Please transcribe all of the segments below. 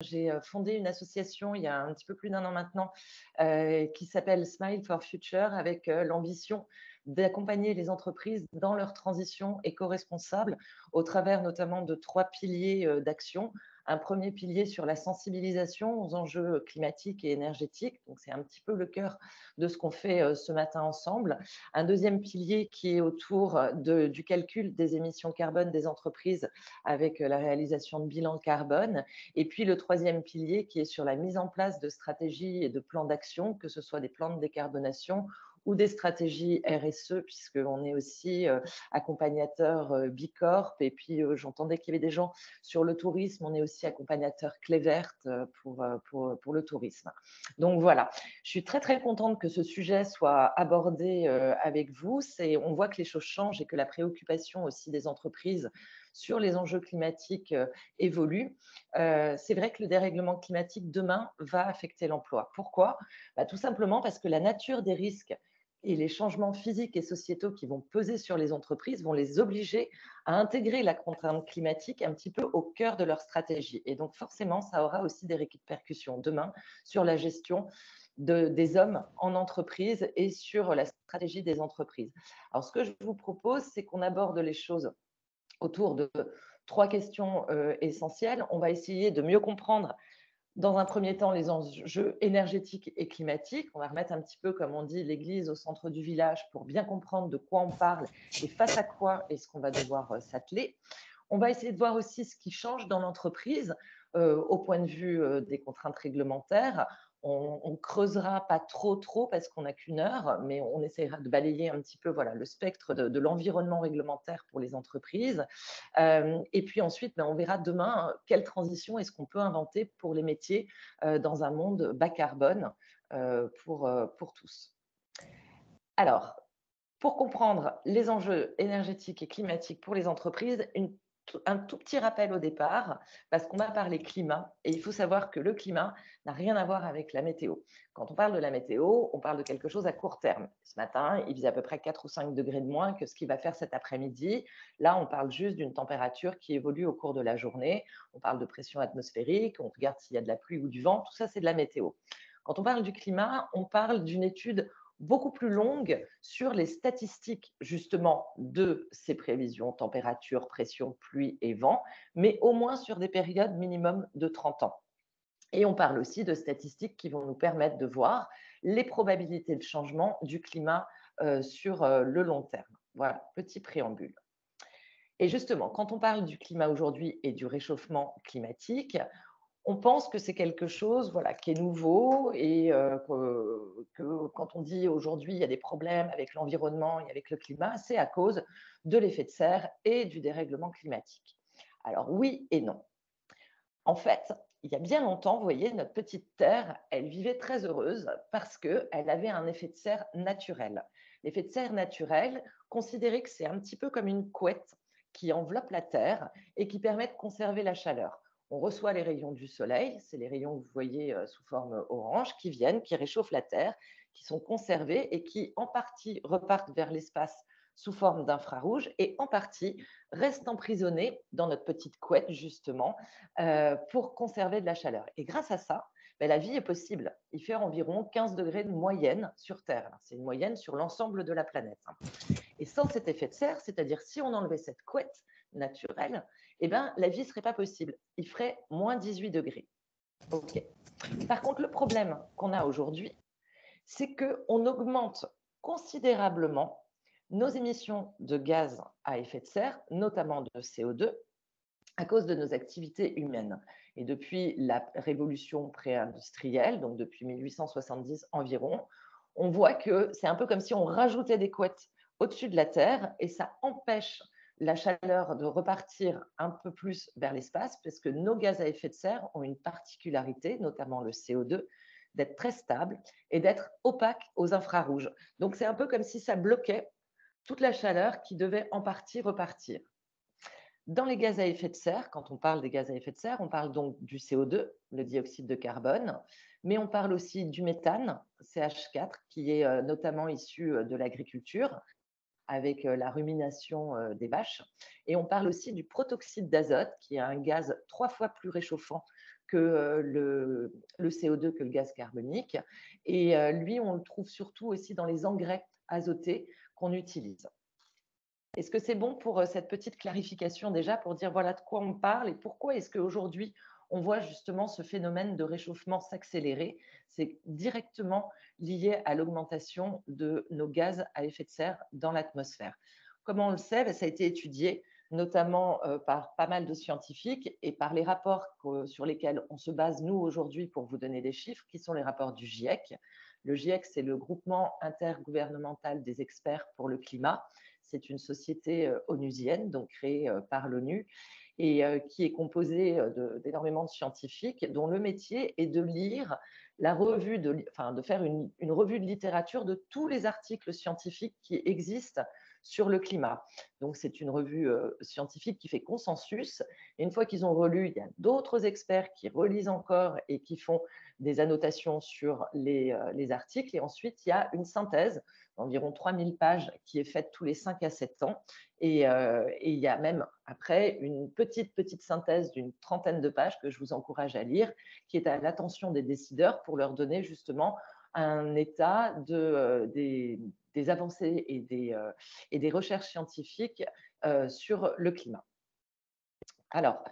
J'ai fondé une association il y a un petit peu plus d'un an maintenant, qui s'appelle Smile for Future avec, l'ambition d'accompagner les entreprises dans leur transition éco-responsable au travers notamment de 3 piliers, d'action. Un premier pilier sur la sensibilisation aux enjeux climatiques et énergétiques, donc c'est un petit peu le cœur de ce qu'on fait, ce matin ensemble. Un deuxième pilier qui est autour du calcul des émissions carbone des entreprises avec, la réalisation de bilans carbone et puis le troisième pilier qui est sur la mise en place de stratégies et de plans d'action, que ce soit des plans de décarbonation ou des stratégies RSE, puisqu'on est aussi accompagnateur Bicorp. Et puis, j'entendais qu'il y avait des gens sur le tourisme. On est aussi accompagnateur Clé Verte pour le tourisme. Donc voilà, je suis très, très contente que ce sujet soit abordé avec vous. On voit que les choses changent et que la préoccupation aussi des entreprises sur les enjeux climatiques évolue. C'est vrai que le dérèglement climatique demain va affecter l'emploi. Pourquoi? Tout simplement parce que la nature des risques et les changements physiques et sociétaux qui vont peser sur les entreprises vont les obliger à intégrer la contrainte climatique un petit peu au cœur de leur stratégie. Et donc forcément, ça aura aussi des répercussions demain sur la gestion des hommes en entreprise et sur la stratégie des entreprises. Alors ce que je vous propose, c'est qu'on aborde les choses autour de 3 questions essentielles. On va essayer de mieux comprendre, dans un premier temps, les enjeux énergétiques et climatiques. On va remettre un petit peu, comme on dit, l'église au centre du village pour bien comprendre de quoi on parle et face à quoi est-ce qu'on va devoir s'atteler. On va essayer de voir aussi ce qui change dans l'entreprise au point de vue des contraintes réglementaires. On creusera pas trop parce qu'on n'a qu'une heure, mais on essaiera de balayer un petit peu voilà, le spectre de l'environnement réglementaire pour les entreprises. Et puis ensuite, on verra demain quelle transition est-ce qu'on peut inventer pour les métiers dans un monde bas carbone pour tous. Alors, pour comprendre les enjeux énergétiques et climatiques pour les entreprises, un tout petit rappel au départ, parce qu'on va parler climat, et il faut savoir que le climat n'a rien à voir avec la météo. Quand on parle de la météo, on parle de quelque chose à court terme. Ce matin, il faisait à peu près 4 ou 5 degrés de moins que ce qu'il va faire cet après-midi. Là, on parle juste d'une température qui évolue au cours de la journée. On parle de pression atmosphérique, on regarde s'il y a de la pluie ou du vent. Tout ça, c'est de la météo. Quand on parle du climat, on parle d'une étude beaucoup plus longue sur les statistiques justement de ces prévisions, température, pression, pluie et vent, mais au moins sur des périodes minimum de 30 ans. Et on parle aussi de statistiques qui vont nous permettre de voir les probabilités de changement du climat sur le long terme. Voilà, petit préambule. Et justement, quand on parle du climat aujourd'hui et du réchauffement climatique, on pense que c'est quelque chose voilà, qui est nouveau et que quand on dit aujourd'hui il y a des problèmes avec l'environnement et avec le climat, c'est à cause de l'effet de serre et du dérèglement climatique. Alors oui et non. En fait, il y a bien longtemps, vous voyez, notre petite Terre, elle vivait très heureuse parce qu'elle avait un effet de serre naturel. L'effet de serre naturel, considérez que c'est un petit peu comme une couette qui enveloppe la Terre et qui permet de conserver la chaleur. On reçoit les rayons du soleil, c'est les rayons que vous voyez sous forme orange, qui viennent, qui réchauffent la Terre, qui sont conservés et qui en partie repartent vers l'espace sous forme d'infrarouge et en partie restent emprisonnés dans notre petite couette justement pour conserver de la chaleur. Et grâce à ça, la vie est possible. Il fait environ 15 degrés de moyenne sur Terre. C'est une moyenne sur l'ensemble de la planète. Et sans cet effet de serre, c'est-à-dire si on enlevait cette couette naturelle, la vie ne serait pas possible. Il ferait moins 18 degrés. OK. Par contre, le problème qu'on a aujourd'hui, c'est qu'on augmente considérablement nos émissions de gaz à effet de serre, notamment de CO2, à cause de nos activités humaines. Et depuis la révolution pré-industrielle, donc depuis 1870 environ, on voit que c'est un peu comme si on rajoutait des couettes au-dessus de la Terre et ça empêche la chaleur de repartir un peu plus vers l'espace parce que nos gaz à effet de serre ont une particularité, notamment le CO2, d'être très stables et d'être opaques aux infrarouges. Donc c'est un peu comme si ça bloquait toute la chaleur qui devait en partie repartir. Dans les gaz à effet de serre, quand on parle des gaz à effet de serre, on parle donc du CO2, le dioxyde de carbone, mais on parle aussi du méthane, CH4, qui est notamment issu de l'agriculture, avec la rumination des vaches. Et on parle aussi du protoxyde d'azote, qui est un gaz 3 fois plus réchauffant que le CO2, que le gaz carbonique. Et lui, on le trouve surtout aussi dans les engrais azotés qu'on utilise. Est-ce que c'est bon pour cette petite clarification déjà, pour dire voilà de quoi on parle et pourquoi est-ce qu'aujourd'hui on voit justement ce phénomène de réchauffement s'accélérer? C'est directement lié à l'augmentation de nos gaz à effet de serre dans l'atmosphère. Comment on le sait? Ben, ça a été étudié notamment par pas mal de scientifiques et par les rapports sur lesquels on se base nous aujourd'hui pour vous donner des chiffres, qui sont les rapports du GIEC. Le GIEC, c'est le groupement intergouvernemental des experts pour le climat. C'est une société onusienne, donc créée par l'ONU, et qui est composée d'énormément de scientifiques dont le métier est de lire la revue enfin, de faire une revue de littérature de tous les articles scientifiques qui existent sur le climat. Donc, c'est une revue scientifique qui fait consensus. Et une fois qu'ils ont relu, il y a d'autres experts qui relisent encore et qui font des annotations sur les articles. Et ensuite, il y a une synthèse d'environ 3000 pages qui est faite tous les 5 à 7 ans. Et il y a même après une petite synthèse d'une trentaine de pages que je vous encourage à lire, qui est à l'attention des décideurs pour leur donner justement un état des avancées et des recherches scientifiques sur le climat. Alors,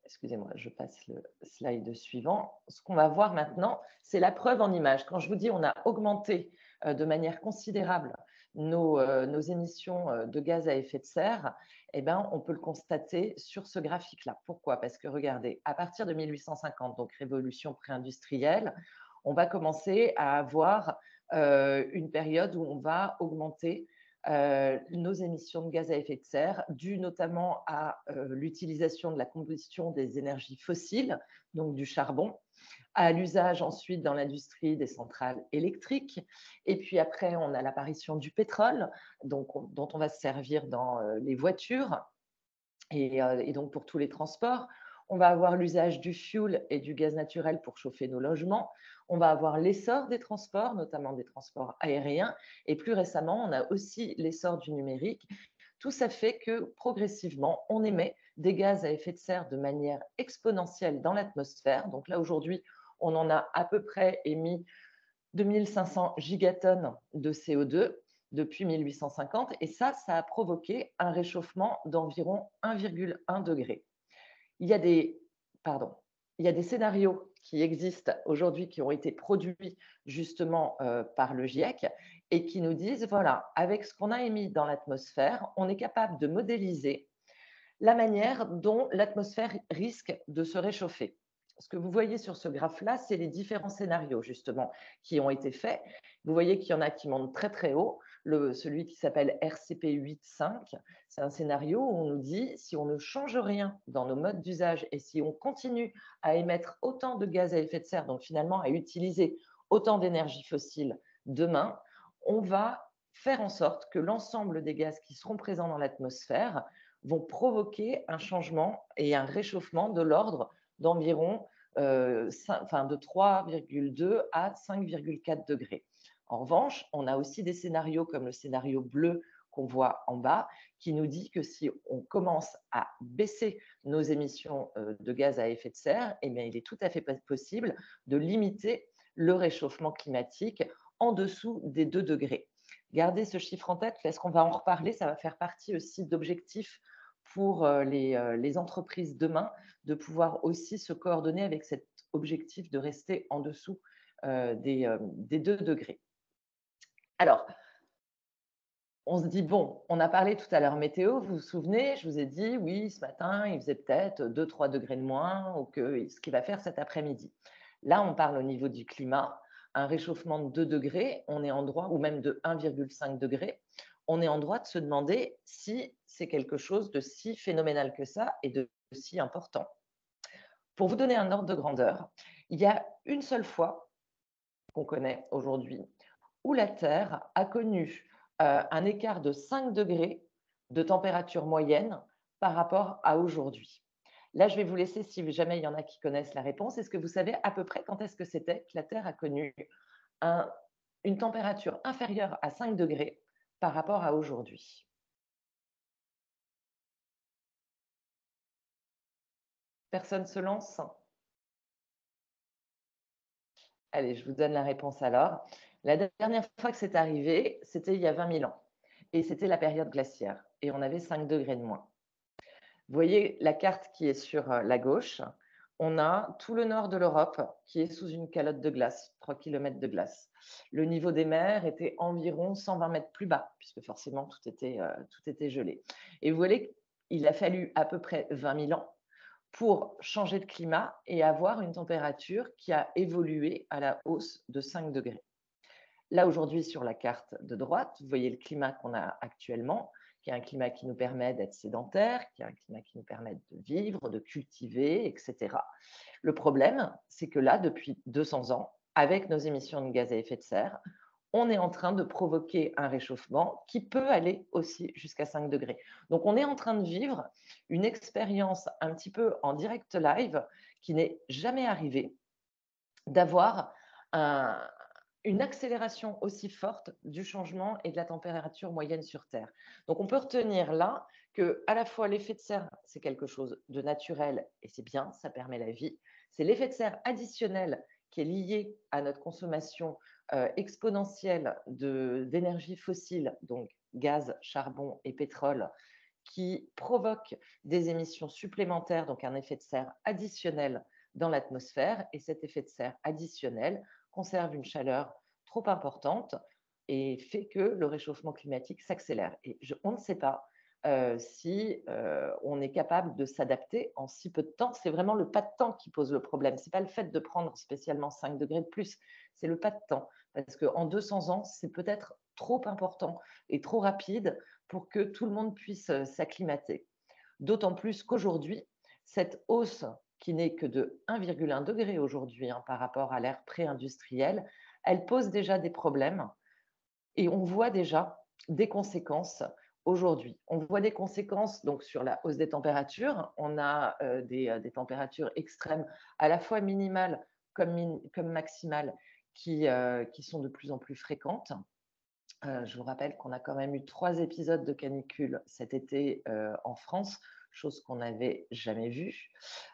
excusez-moi, je passe le slide suivant. Ce qu'on va voir maintenant, c'est la preuve en images. Quand je vous dis on a augmenté de manière considérable nos émissions de gaz à effet de serre, eh ben, on peut le constater sur ce graphique-là. Pourquoi? Parce que regardez, à partir de 1850, donc révolution pré-industrielle, on va commencer à avoir une période où on va augmenter nos émissions de gaz à effet de serre, dues notamment à l'utilisation de la combustion des énergies fossiles, donc du charbon, à l'usage ensuite dans l'industrie des centrales électriques. Et puis après, on a l'apparition du pétrole, donc, dont on va se servir dans les voitures et donc pour tous les transports. On va avoir l'usage du fioul et du gaz naturel pour chauffer nos logements. On va avoir l'essor des transports, notamment des transports aériens. Et plus récemment, on a aussi l'essor du numérique. Tout ça fait que progressivement, on émet des gaz à effet de serre de manière exponentielle dans l'atmosphère. Donc là, aujourd'hui, on en a à peu près émis 2500 gigatonnes de CO2 depuis 1850. Et ça a provoqué un réchauffement d'environ 1,1 degré. Il y a des, pardon, il y a des scénarios qui existent aujourd'hui, qui ont été produits justement par le GIEC et qui nous disent, voilà, avec ce qu'on a émis dans l'atmosphère, on est capable de modéliser la manière dont l'atmosphère risque de se réchauffer. Ce que vous voyez sur ce graphe-là, c'est les différents scénarios justement qui ont été faits. Vous voyez qu'il y en a qui montent très très haut. Celui qui s'appelle RCP 8.5, c'est un scénario où on nous dit si on ne change rien dans nos modes d'usage et si on continue à émettre autant de gaz à effet de serre, donc finalement à utiliser autant d'énergie fossile demain, on va faire en sorte que l'ensemble des gaz qui seront présents dans l'atmosphère vont provoquer un changement et un réchauffement de l'ordre d'environ de 3,2 à 5,4 degrés. En revanche, on a aussi des scénarios comme le scénario bleu qu'on voit en bas, qui nous dit que si on commence à baisser nos émissions de gaz à effet de serre, eh bien, il est tout à fait possible de limiter le réchauffement climatique en dessous des 2 degrés. Gardez ce chiffre en tête parce qu'on va en reparler, ça va faire partie aussi d'objectifs pour les entreprises demain, de pouvoir aussi se coordonner avec cet objectif de rester en dessous des 2 degrés. Alors, on se dit, bon, on a parlé tout à l'heure météo, vous vous souvenez, je vous ai dit, oui, ce matin, il faisait peut-être 2-3 degrés de moins, ou que ce qu'il va faire cet après-midi. Là, on parle au niveau du climat, un réchauffement de 2 degrés, on est en droit, ou même de 1,5 degré, on est en droit de se demander si c'est quelque chose de si phénoménal que ça et de si important. Pour vous donner un ordre de grandeur, il y a une seule fois qu'on connaît aujourd'hui où la Terre a connu un écart de 5 degrés de température moyenne par rapport à aujourd'hui. Là, je vais vous laisser, si jamais il y en a qui connaissent la réponse, est-ce que vous savez à peu près quand est-ce que c'était que la Terre a connu une température inférieure à 5 degrés par rapport à aujourd'hui? Personne se lance? Allez, je vous donne la réponse alors. La dernière fois que c'est arrivé, c'était il y a 20 000 ans et c'était la période glaciaire et on avait 5 degrés de moins. Vous voyez la carte qui est sur la gauche, on a tout le nord de l'Europe qui est sous une calotte de glace, 3 kilomètres de glace. Le niveau des mers était environ 120 mètres plus bas, puisque forcément tout était gelé. Et vous voyez qu'il a fallu à peu près 20 000 ans pour changer de climat et avoir une température qui a évolué à la hausse de 5 degrés. Là, aujourd'hui, sur la carte de droite, vous voyez le climat qu'on a actuellement, qui est un climat qui nous permet d'être sédentaire, qui est un climat qui nous permet de vivre, de cultiver, etc. Le problème, c'est que là, depuis 200 ans, avec nos émissions de gaz à effet de serre, on est en train de provoquer un réchauffement qui peut aller aussi jusqu'à 5 degrés. Donc, on est en train de vivre une expérience un petit peu en direct live qui n'est jamais arrivée, d'avoir un une accélération aussi forte du changement et de la température moyenne sur Terre. Donc on peut retenir là que à la fois l'effet de serre, c'est quelque chose de naturel et c'est bien, ça permet la vie. C'est l'effet de serre additionnel qui est lié à notre consommation exponentielle d'énergie fossile, donc gaz, charbon et pétrole, qui provoque des émissions supplémentaires, donc un effet de serre additionnel dans l'atmosphère. Et cet effet de serre additionnel conserve une chaleur trop importante et fait que le réchauffement climatique s'accélère. Et on ne sait pas si on est capable de s'adapter en si peu de temps. C'est vraiment le pas de temps qui pose le problème. Ce n'est pas le fait de prendre spécialement 5 degrés de plus, c'est le pas de temps. Parce qu'en 200 ans, c'est peut-être trop important et trop rapide pour que tout le monde puisse s'acclimater. D'autant plus qu'aujourd'hui, cette hausse qui n'est que de 1,1 degré aujourd'hui par rapport à l'ère pré-industrielle, elle pose déjà des problèmes et on voit déjà des conséquences aujourd'hui. On voit des conséquences donc sur la hausse des températures. On a des températures extrêmes à la fois minimales comme maximales qui sont de plus en plus fréquentes. Je vous rappelle qu'on a quand même eu 3 épisodes de canicule cet été, en France, chose qu'on n'avait jamais vue.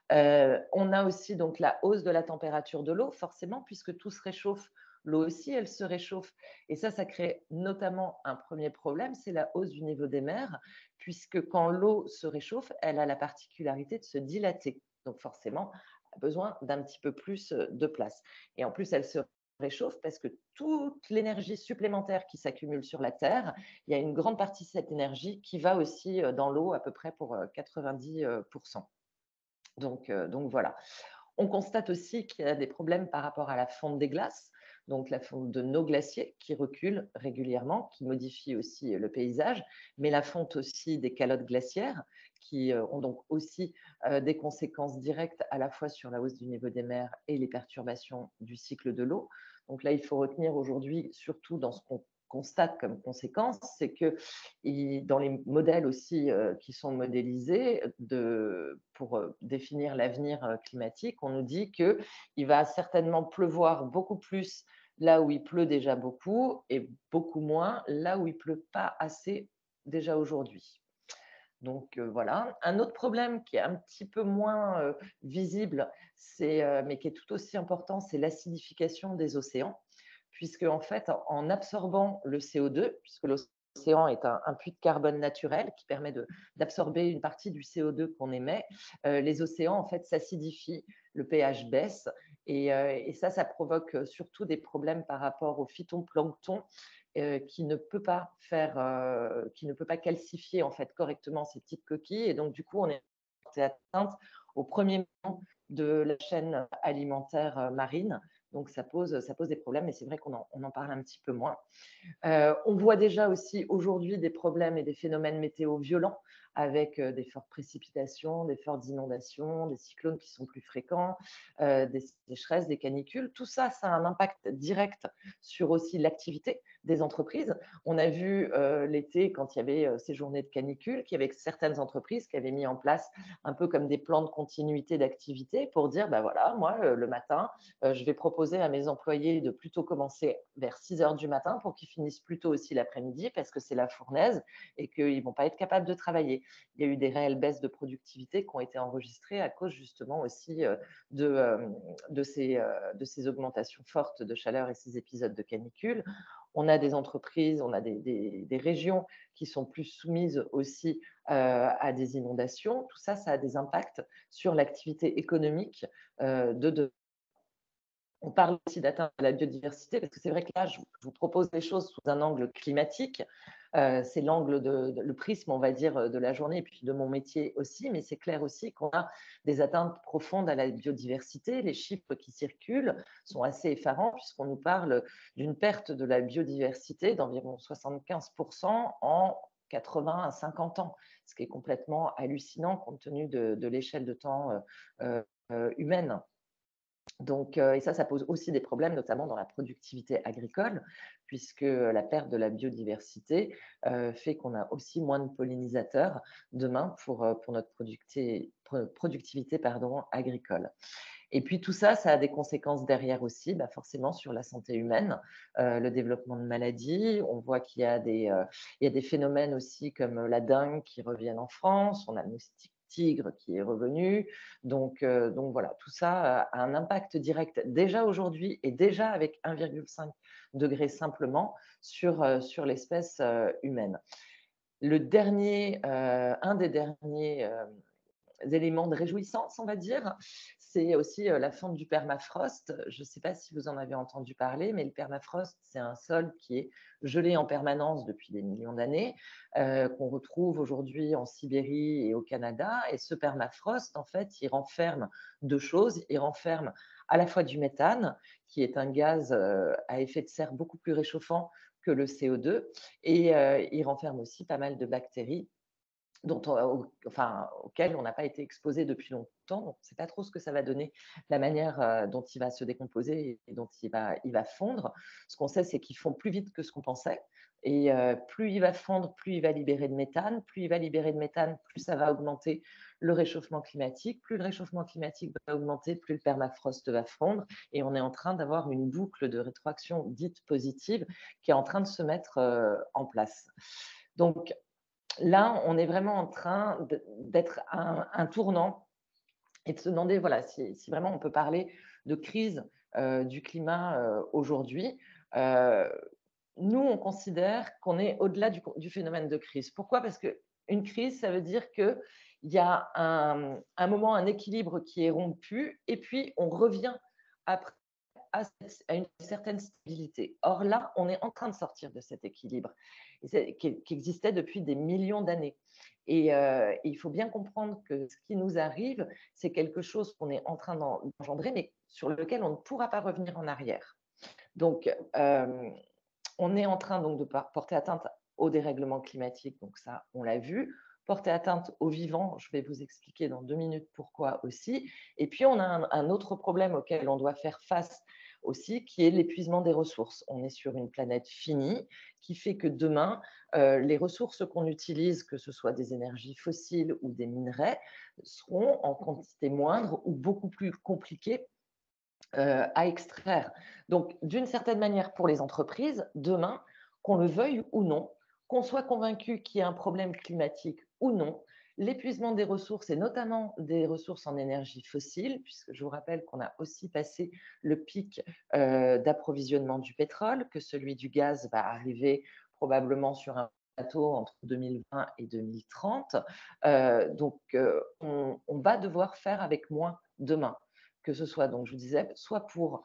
On a aussi donc la hausse de la température de l'eau, forcément, puisque tout se réchauffe, l'eau aussi, elle se réchauffe et ça crée notamment un premier problème, c'est la hausse du niveau des mers, puisque quand l'eau se réchauffe, elle a la particularité de se dilater. Donc forcément, elle a besoin d'un petit peu plus, de place et en plus, elle se réchauffe parce que toute l'énergie supplémentaire qui s'accumule sur la Terre, il y a une grande partie de cette énergie qui va aussi dans l'eau, à peu près pour 90. Donc voilà. On constate aussi qu'il y a des problèmes par rapport à la fonte des glaces, donc la fonte de nos glaciers qui recule régulièrement, qui modifie aussi le paysage, mais la fonte aussi des calottes glaciaires qui ont donc aussi des conséquences directes à la fois sur la hausse du niveau des mers et les perturbations du cycle de l'eau. Donc là, il faut retenir aujourd'hui, surtout dans ce qu'on constate comme conséquence, c'est que dans les modèles aussi qui sont modélisés pour définir l'avenir climatique, on nous dit qu'il va certainement pleuvoir beaucoup plus là où il pleut déjà beaucoup et beaucoup moins là où il pleut pas assez déjà aujourd'hui. Donc voilà. Un autre problème qui est un petit peu moins visible, mais qui est tout aussi important, c'est l'acidification des océans puisque en fait, en absorbant le CO2, puisque l'océan est un puits de carbone naturel qui permet d'absorber une partie du CO2 qu'on émet, les océans en fait s'acidifient, le pH baisse et ça provoque surtout des problèmes par rapport au phytoplancton qui ne peut pas calcifier en fait correctement ces petites coquilles et donc du coup on est atteinte au premier moment de la chaîne alimentaire marine. Donc ça pose des problèmes et c'est vrai on en parle un petit peu moins. On voit déjà aussi aujourd'hui des problèmes et des phénomènes météo violents avec des fortes précipitations, des fortes inondations, des cyclones qui sont plus fréquents, des sécheresses, des canicules. Tout ça, ça a un impact direct sur aussi l'activité des entreprises. On a vu l'été, quand il y avait ces journées de canicule, qu'il y avait certaines entreprises qui avaient mis en place un peu comme des plans de continuité d'activité pour dire, bah voilà, moi, le matin, je vais proposer à mes employés de plutôt commencer vers 6 heures du matin pour qu'ils finissent plus tôt aussi l'après-midi parce que c'est la fournaise et qu'ils ne vont pas être capables de travailler. il y a eu des réelles baisses de productivité qui ont été enregistrées à cause justement aussi de, de ces augmentations fortes de chaleur et ces épisodes de canicule. On a des entreprises, on a des régions qui sont plus soumises aussi à des inondations. Tout ça, ça a des impacts sur l'activité économique de on parle aussi d'atteindre la biodiversité, parce que c'est vrai que là, je vous propose les choses sous un angle climatique. C'est l'angle le prisme, on va dire, de la journée et puis de mon métier aussi, mais c'est clair aussi qu'on a des atteintes profondes à la biodiversité. Les chiffres qui circulent sont assez effarants puisqu'on nous parle d'une perte de la biodiversité d'environ 75% en 80 à 50 ans, ce qui est complètement hallucinant compte tenu de l'échelle de temps humaine. Donc, et ça pose aussi des problèmes, notamment dans la productivité agricole, puisque la perte de la biodiversité fait qu'on a aussi moins de pollinisateurs demain pour notre productivité pardon, agricole. Et puis tout ça, ça a des conséquences derrière aussi, bah forcément sur la santé humaine, le développement de maladies. On voit il y a des phénomènes aussi comme la dengue qui reviennent en France, on a le moustique tigre qui est revenu. Donc voilà, tout ça a un impact direct déjà aujourd'hui et déjà avec 1,5 degré simplement sur l'espèce humaine. Un des derniers éléments de réjouissance, on va dire, c'est aussi la fonte du permafrost. Je ne sais pas si vous en avez entendu parler, mais le permafrost, c'est un sol qui est gelé en permanence depuis des millions d'années, qu'on retrouve aujourd'hui en Sibérie et au Canada. Et ce permafrost, en fait, il renferme deux choses. Il renferme à la fois du méthane, qui est un gaz à effet de serre beaucoup plus réchauffant que le CO2, et il renferme aussi pas mal de bactéries auquel on n'a pas été exposé depuis longtemps. Donc, on ne sait pas trop ce que ça va donner, la manière dont il va se décomposer et dont il va fondre. Ce qu'on sait, c'est qu'il fond plus vite que ce qu'on pensait. Et plus il va fondre, plus il va libérer de méthane. Plus il va libérer de méthane, plus ça va augmenter le réchauffement climatique. Plus le réchauffement climatique va augmenter, plus le permafrost va fondre. Et on est en train d'avoir une boucle de rétroaction dite positive qui est en train de se mettre en place. Donc, là, on est vraiment en train d'être à un tournant et de se demander voilà, si vraiment on peut parler de crise du climat aujourd'hui. Euh, Nous, on considère qu'on est au-delà du phénomène de crise. Pourquoi? Parce qu'une crise, ça veut dire qu'il y a un moment, un équilibre qui est rompu et puis on revient après à une certaine stabilité. Or là, on est en train de sortir de cet équilibre qui existait depuis des millions d'années. Et il faut bien comprendre que ce qui nous arrive, c'est quelque chose qu'on est en train d'engendrer, mais sur lequel on ne pourra pas revenir en arrière. Donc, on est en train donc de porter atteinte au dérèglement climatique, donc ça, on l'a vu. Porter atteinte aux vivants, je vais vous expliquer dans 2 minutes pourquoi aussi. Et puis, on a un autre problème auquel on doit faire face aussi, qui est l'épuisement des ressources. On est sur une planète finie, qui fait que demain, les ressources qu'on utilise, que ce soit des énergies fossiles ou des minerais, seront en quantité moindre ou beaucoup plus compliquées à extraire. Donc, d'une certaine manière, pour les entreprises, demain, qu'on le veuille ou non, qu'on soit convaincu qu'il y a un problème climatique ou non, l'épuisement des ressources, et notamment des ressources en énergie fossile, puisque je vous rappelle qu'on a aussi passé le pic d'approvisionnement du pétrole, que celui du gaz va arriver probablement sur un plateau entre 2020 et 2030. On va devoir faire avec moins demain, que ce soit, donc je vous disais, soit pour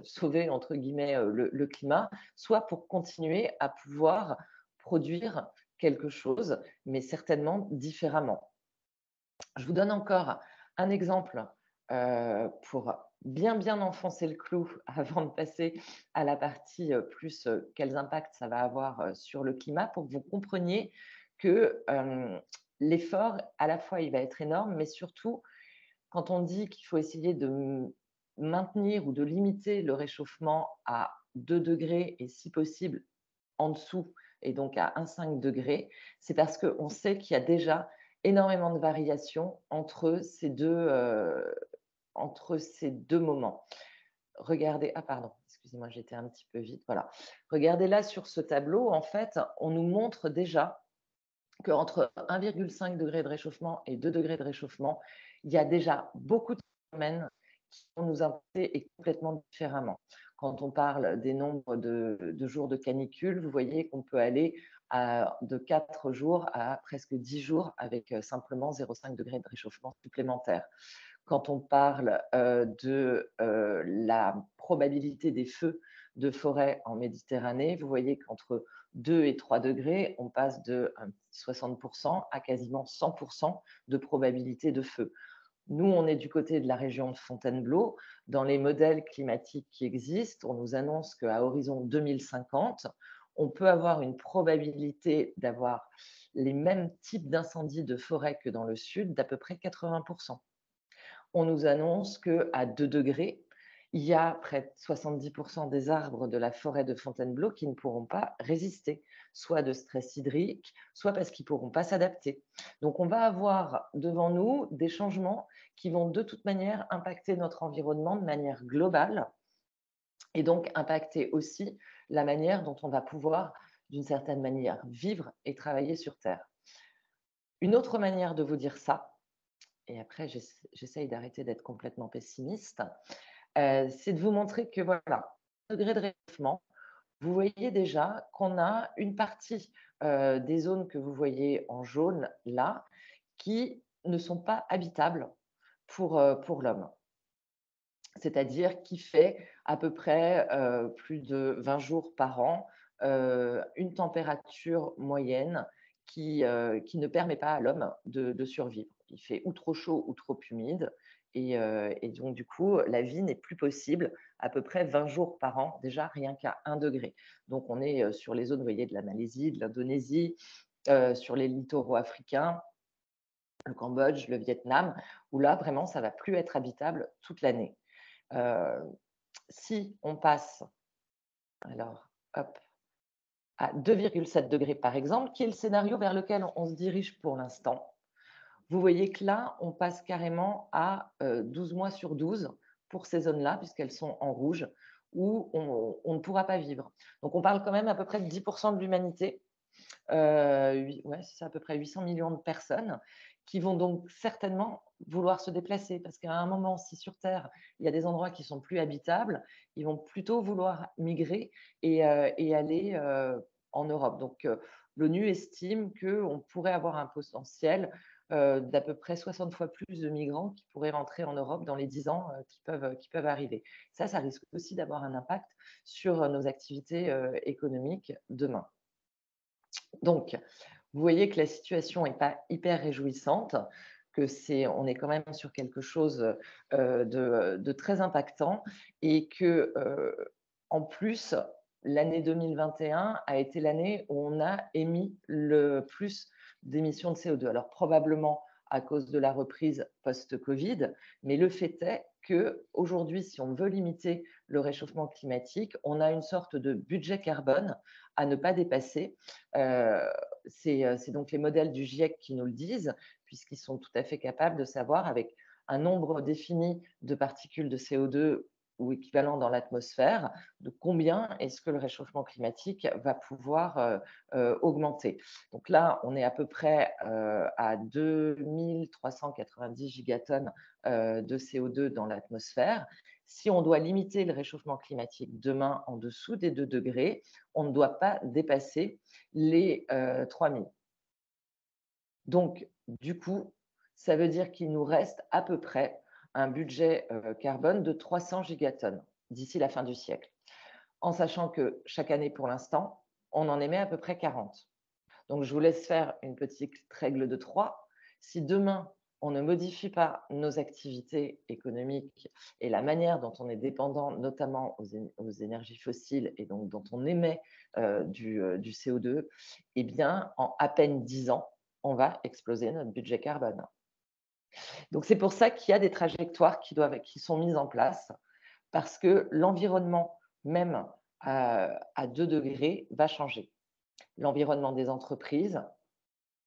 sauver, entre guillemets, le climat, soit pour continuer à pouvoir produire quelque chose, mais certainement différemment. Je vous donne encore un exemple pour bien enfoncer le clou avant de passer à la partie plus quels impacts ça va avoir sur le climat, pour que vous compreniez que l'effort, à la fois, il va être énorme, mais surtout, quand on dit qu'il faut essayer de maintenir ou de limiter le réchauffement à 2 degrés et si possible en dessous, et donc à 1,5 degré, c'est parce qu'on sait qu'il y a déjà énormément de variations entre ces deux moments. Regardez, ah pardon, excusez-moi, j'étais un petit peu vite. Voilà. Regardez là sur ce tableau, en fait, on nous montre déjà qu'entre 1,5 degré de réchauffement et 2 degrés de réchauffement, il y a déjà beaucoup de phénomènes qui vont nous impacter et complètement différemment. Quand on parle des nombres de jours de canicule, vous voyez qu'on peut aller de 4 jours à presque 10 jours avec simplement 0,5 degré de réchauffement supplémentaire. Quand on parle de la probabilité des feux de forêt en Méditerranée, vous voyez qu'entre 2 et 3 degrés, on passe de 60% à quasiment 100% de probabilité de feu. Nous, on est du côté de la région de Fontainebleau. Dans les modèles climatiques qui existent, on nous annonce qu'à horizon 2050, on peut avoir une probabilité d'avoir les mêmes types d'incendies de forêt que dans le sud d'à peu près 80%. On nous annonce qu'à 2 degrés, il y a près de 70% des arbres de la forêt de Fontainebleau qui ne pourront pas résister, soit de stress hydrique, soit parce qu'ils ne pourront pas s'adapter. Donc on va avoir devant nous des changements qui vont de toute manière impacter notre environnement de manière globale et donc impacter aussi la manière dont on va pouvoir, d'une certaine manière, vivre et travailler sur Terre. Une autre manière de vous dire ça, et après j'essaye d'arrêter d'être complètement pessimiste, c'est de vous montrer que voilà, degré de réchauffement, vous voyez déjà qu'on a une partie des zones que vous voyez en jaune là, qui ne sont pas habitables pour l'homme. C'est-à-dire qui fait à peu près plus de 20 jours par an, une température moyenne qui ne permet pas à l'homme de survivre. Il fait ou trop chaud ou trop humide et donc du coup, la vie n'est plus possible à peu près 20 jours par an, déjà rien qu'à 1 degré. Donc on est sur les zones, vous voyez, de la Malaisie, de l'Indonésie, sur les littoraux africains, le Cambodge, le Vietnam, où là, vraiment, ça va plus être habitable toute l'année. Heu, Si on passe, alors, hop, à 2,7 degrés par exemple, qui est le scénario vers lequel on se dirige pour l'instant, vous voyez que là, on passe carrément à 12 mois sur 12 pour ces zones-là, puisqu'elles sont en rouge, où on ne pourra pas vivre. Donc on parle quand même à peu près de 10 de l'humanité, ouais, c'est à peu près 800 millions de personnes qui vont donc certainement vouloir se déplacer parce qu'à un moment, si sur terre, il y a des endroits qui sont plus habitables, ils vont plutôt vouloir migrer et aller, en Europe. Donc l'ONU estime qu'on pourrait avoir un potentiel, d'à peu près 60 fois plus de migrants qui pourraient rentrer en Europe dans les 10 ans, qui peuvent arriver. Ça risque aussi d'avoir un impact sur, nos activités, économiques demain. Donc, vous voyez que la situation n'est pas hyper réjouissante, on est quand même sur quelque chose de très impactant et que, en plus, l'année 2021 a été l'année où on a émis le plus d'émissions de CO2. Alors probablement à cause de la reprise post-Covid, mais le fait est qu'aujourd'hui, si on veut limiter le réchauffement climatique, on a une sorte de budget carbone à ne pas dépasser. Euh, c'est donc les modèles du GIEC qui nous le disent, puisqu'ils sont tout à fait capables de savoir avec un nombre défini de particules de CO2 ou équivalent dans l'atmosphère, de combien est-ce que le réchauffement climatique va pouvoir augmenter. Donc là, on est à peu près à 2390 gigatonnes de CO2 dans l'atmosphère. Si on doit limiter le réchauffement climatique demain en dessous des 2 degrés, on ne doit pas dépasser les 3000. Donc, du coup, ça veut dire qu'il nous reste à peu près un budget carbone de 300 gigatonnes d'ici la fin du siècle, en sachant que chaque année, pour l'instant, on en émet à peu près 40. Donc, je vous laisse faire une petite règle de 3. Si demain, on ne modifie pas nos activités économiques et la manière dont on est dépendant, notamment aux énergies fossiles et donc dont on émet du CO2, eh bien, en à peine 10 ans, on va exploser notre budget carbone. Donc, c'est pour ça qu'il y a des trajectoires qui sont mises en place, parce que l'environnement, même à 2 degrés, va changer. L'environnement des entreprises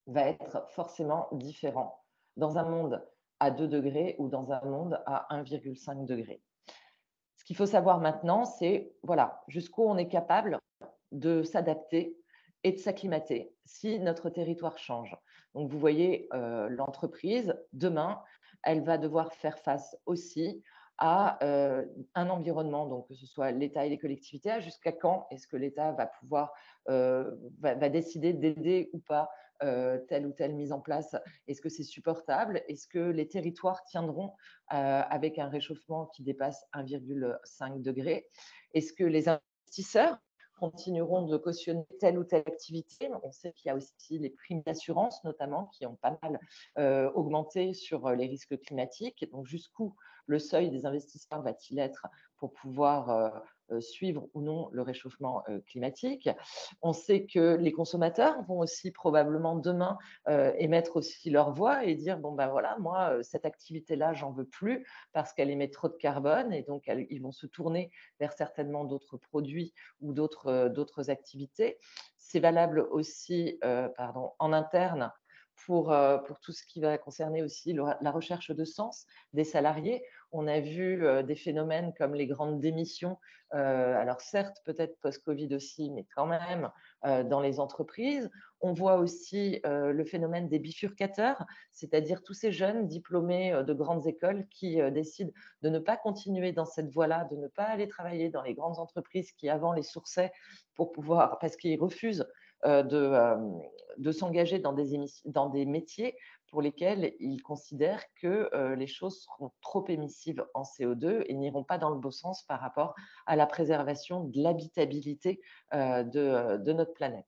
va être forcément différent dans un monde à 2 degrés ou dans un monde à 1,5 degré. Ce qu'il faut savoir maintenant, c'est voilà, jusqu'où on est capable de s'adapter et de s'acclimater si notre territoire change. Donc, vous voyez, l'entreprise, demain, elle va devoir faire face aussi à un environnement, donc que ce soit l'État et les collectivités, jusqu'à quand est-ce que l'État va pouvoir, va décider d'aider ou pas telle ou telle mise en place. Est-ce que c'est supportable? Est-ce que les territoires tiendront avec un réchauffement qui dépasse 1,5 degré? Est-ce que les investisseurs continueront de cautionner telle ou telle activité? On sait qu'il y a aussi les primes d'assurance, notamment, qui ont pas mal augmenté sur les risques climatiques. Donc, jusqu'où le seuil des investisseurs va-t-il être pour pouvoir suivre ou non le réchauffement climatique? On sait que les consommateurs vont aussi probablement demain émettre aussi leur voix et dire bon ben voilà, moi cette activité-là, j'en veux plus parce qu'elle émet trop de carbone et donc ils vont se tourner vers certainement d'autres produits ou d'autres activités. C'est valable aussi en interne pour tout ce qui va concerner aussi la recherche de sens des salariés. On a vu des phénomènes comme les grandes démissions, alors certes peut-être post-Covid aussi, mais quand même dans les entreprises. On voit aussi le phénomène des bifurcateurs, c'est-à-dire tous ces jeunes diplômés de grandes écoles qui décident de ne pas continuer dans cette voie-là, de ne pas aller travailler dans les grandes entreprises qui avant les sourçaient pour pouvoir, parce qu'ils refusent euh, de, euh, de s'engager dans des métiers pour lesquels ils considèrent que les choses seront trop émissives en CO2 et n'iront pas dans le bon sens par rapport à la préservation de l'habitabilité de notre planète.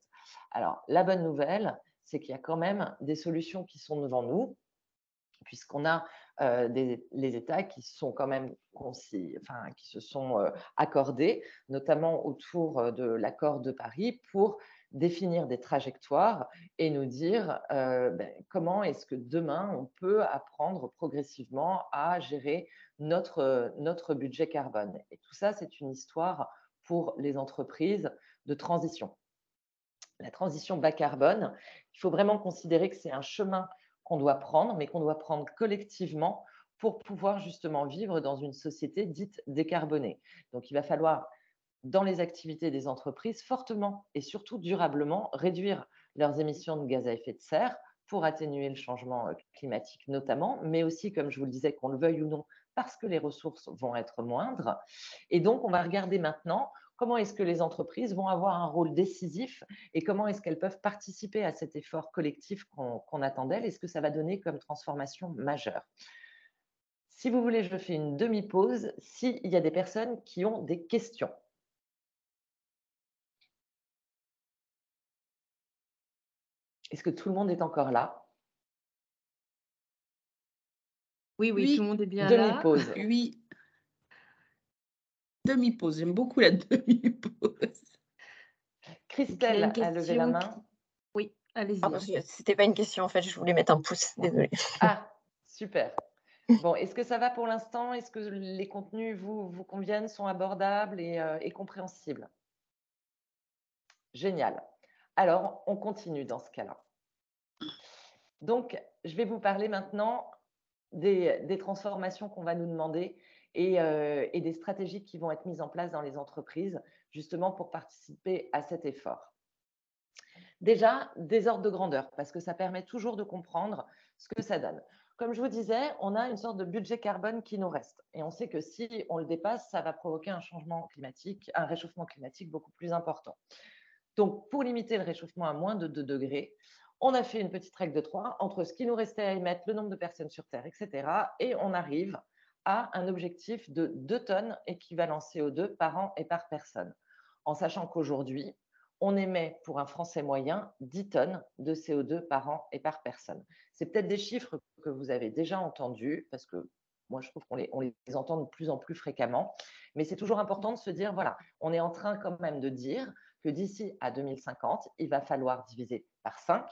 Alors, la bonne nouvelle, c'est qu'il y a quand même des solutions qui sont devant nous, puisqu'on a les États qui sont quand même qui se sont accordés, notamment autour de l'accord de Paris, pour définir des trajectoires et nous dire comment est-ce que demain on peut apprendre progressivement à gérer notre budget carbone. Et tout ça, c'est une histoire pour les entreprises de transition. La transition bas carbone, il faut vraiment considérer que c'est un chemin qu'on doit prendre, mais qu'on doit prendre collectivement pour pouvoir justement vivre dans une société dite décarbonée. Donc, il va falloir, dans les activités des entreprises, fortement et surtout durablement réduire leurs émissions de gaz à effet de serre pour atténuer le changement climatique notamment, mais aussi, comme je vous le disais, qu'on le veuille ou non, parce que les ressources vont être moindres. Et donc, on va regarder maintenant comment est-ce que les entreprises vont avoir un rôle décisif et comment est-ce qu'elles peuvent participer à cet effort collectif qu'on attend d'elles et ce que ça va donner comme transformation majeure. Si vous voulez, je fais une demi-pause s'il y a des personnes qui ont des questions. Est-ce que tout le monde est encore là? Oui, oui, tout le Oui, monde est bien là. Demi-pause. oui, demi-pause. J'aime beaucoup la demi-pause. Donc, il y a une Christelle a levé la question. main. Oui, allez-y. Pardon, c'était pas une question en fait, je voulais mettre un pouce, désolée. Ah, super. Bon, est-ce que ça va pour l'instant? Est-ce que les contenus vous conviennent, sont abordables et compréhensibles? Génial. Alors, on continue dans ce cas-là. Donc, je vais vous parler maintenant des transformations qu'on va nous demander et des stratégies qui vont être mises en place dans les entreprises, justement pour participer à cet effort. Déjà, des ordres de grandeur, parce que ça permet toujours de comprendre ce que ça donne. Comme je vous disais, on a une sorte de budget carbone qui nous reste. Et on sait que si on le dépasse, ça va provoquer un changement climatique, un réchauffement climatique beaucoup plus important. Donc, pour limiter le réchauffement à moins de 2 degrés, on a fait une petite règle de 3 entre ce qui nous restait à émettre, le nombre de personnes sur Terre, etc. Et on arrive à un objectif de 2 tonnes équivalent CO2 par an et par personne. En sachant qu'aujourd'hui, on émet pour un Français moyen 10 tonnes de CO2 par an et par personne. C'est peut-être des chiffres que vous avez déjà entendus, parce que moi, je trouve qu'on les entend de plus en plus fréquemment. Mais c'est toujours important de se dire, voilà, on est en train quand même de dire que d'ici à 2050, il va falloir diviser par 5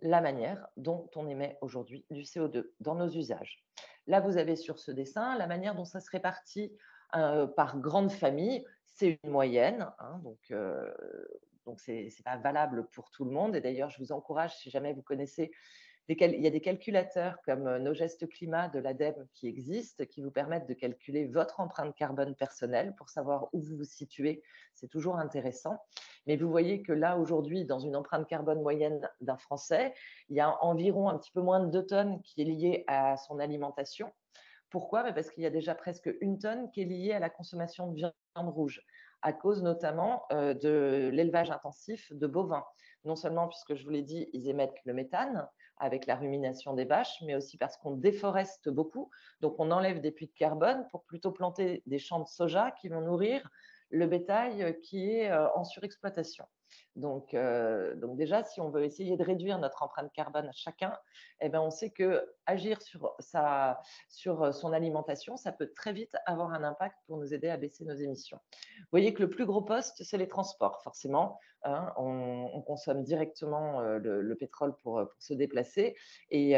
la manière dont on émet aujourd'hui du CO2 dans nos usages. Là, vous avez sur ce dessin la manière dont ça se répartit par grande famille. C'est une moyenne, hein, donc ce n'est pas valable pour tout le monde. Et d'ailleurs, je vous encourage, si jamais vous connaissez il y a des calculateurs comme Nos Gestes Climat de l'ADEME qui existent, qui vous permettent de calculer votre empreinte carbone personnelle pour savoir où vous vous situez. C'est toujours intéressant. Mais vous voyez que là, aujourd'hui, dans une empreinte carbone moyenne d'un Français, il y a environ un petit peu moins de 2 tonnes qui est liée à son alimentation. Pourquoi? Parce qu'il y a déjà presque 1 tonne qui est liée à la consommation de viande rouge, à cause notamment de l'élevage intensif de bovins. Non seulement, puisque je vous l'ai dit, ils émettent le méthane avec la rumination des vaches, mais aussi parce qu'on déforeste beaucoup. Donc, on enlève des puits de carbone pour plutôt planter des champs de soja qui vont nourrir le bétail qui est en surexploitation. Donc déjà, si on veut essayer de réduire notre empreinte carbone à chacun, eh ben, on sait que agir sur son alimentation, ça peut très vite avoir un impact pour nous aider à baisser nos émissions. Vous voyez que le plus gros poste, c'est les transports, forcément. Hein, on consomme directement le pétrole pour se déplacer et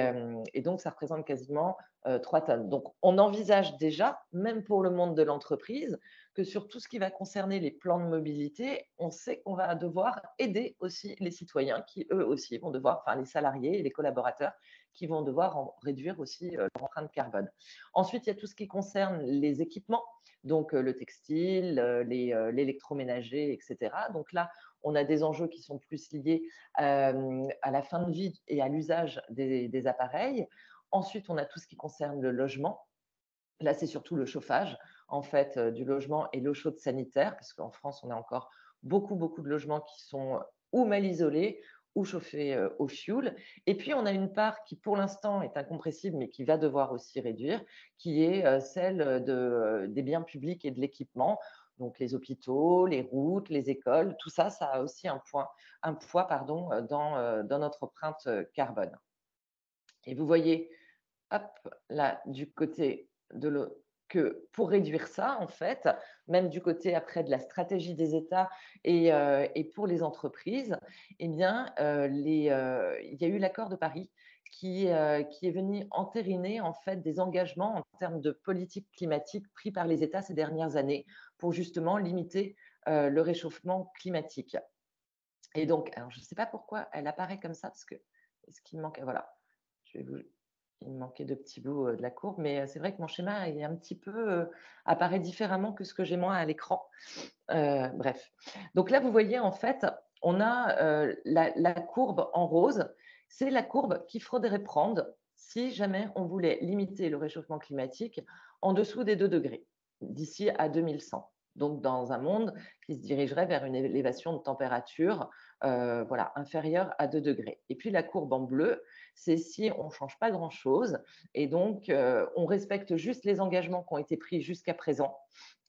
donc ça représente quasiment 3 tonnes. Donc on envisage déjà, même pour le monde de l'entreprise, que sur tout ce qui va concerner les plans de mobilité, on sait qu'on va devoir aider aussi les citoyens qui, eux aussi, vont devoir, enfin les salariés et les collaborateurs, qui vont devoir réduire aussi leur empreinte carbone. Ensuite, il y a tout ce qui concerne les équipements, donc le textile, l'électroménager, etc. Donc là, on a des enjeux qui sont plus liés à la fin de vie et à l'usage des appareils. Ensuite, on a tout ce qui concerne le logement. Là, c'est surtout le chauffage, en fait, du logement et l'eau chaude sanitaire, parce qu'en France, on a encore beaucoup, beaucoup de logements qui sont ou mal isolés ou chauffés au fioul. Et puis, on a une part qui, pour l'instant, est incompressible, mais qui va devoir aussi réduire, qui est celle des biens publics et de l'équipement. Donc, les hôpitaux, les routes, les écoles, tout ça, ça a aussi un poids pardon, dans notre empreinte carbone. Et vous voyez, hop, là, du côté de que pour réduire ça, en fait, même du côté après de la stratégie des États et pour les entreprises, eh bien, il y a eu l'accord de Paris qui est venu entériner en fait des engagements en termes de politique climatique pris par les États ces dernières années pour justement limiter le réchauffement climatique. Et donc, alors je ne sais pas pourquoi elle apparaît comme ça, parce que ce qui me manque, voilà, je vais vous, il me manquait 2 petits bouts, de la courbe, mais c'est vrai que mon schéma est un petit peu, apparaît différemment que ce que j'ai moi à l'écran. Bref. Donc là, vous voyez, en fait, on a, la courbe en rose. C'est la courbe qu'il faudrait prendre si jamais on voulait limiter le réchauffement climatique en dessous des 2 degrés d'ici à 2100. Donc dans un monde qui se dirigerait vers une élévation de température, voilà, inférieure à 2 degrés. Et puis la courbe en bleu, c'est si on ne change pas grand-chose et donc on respecte juste les engagements qui ont été pris jusqu'à présent.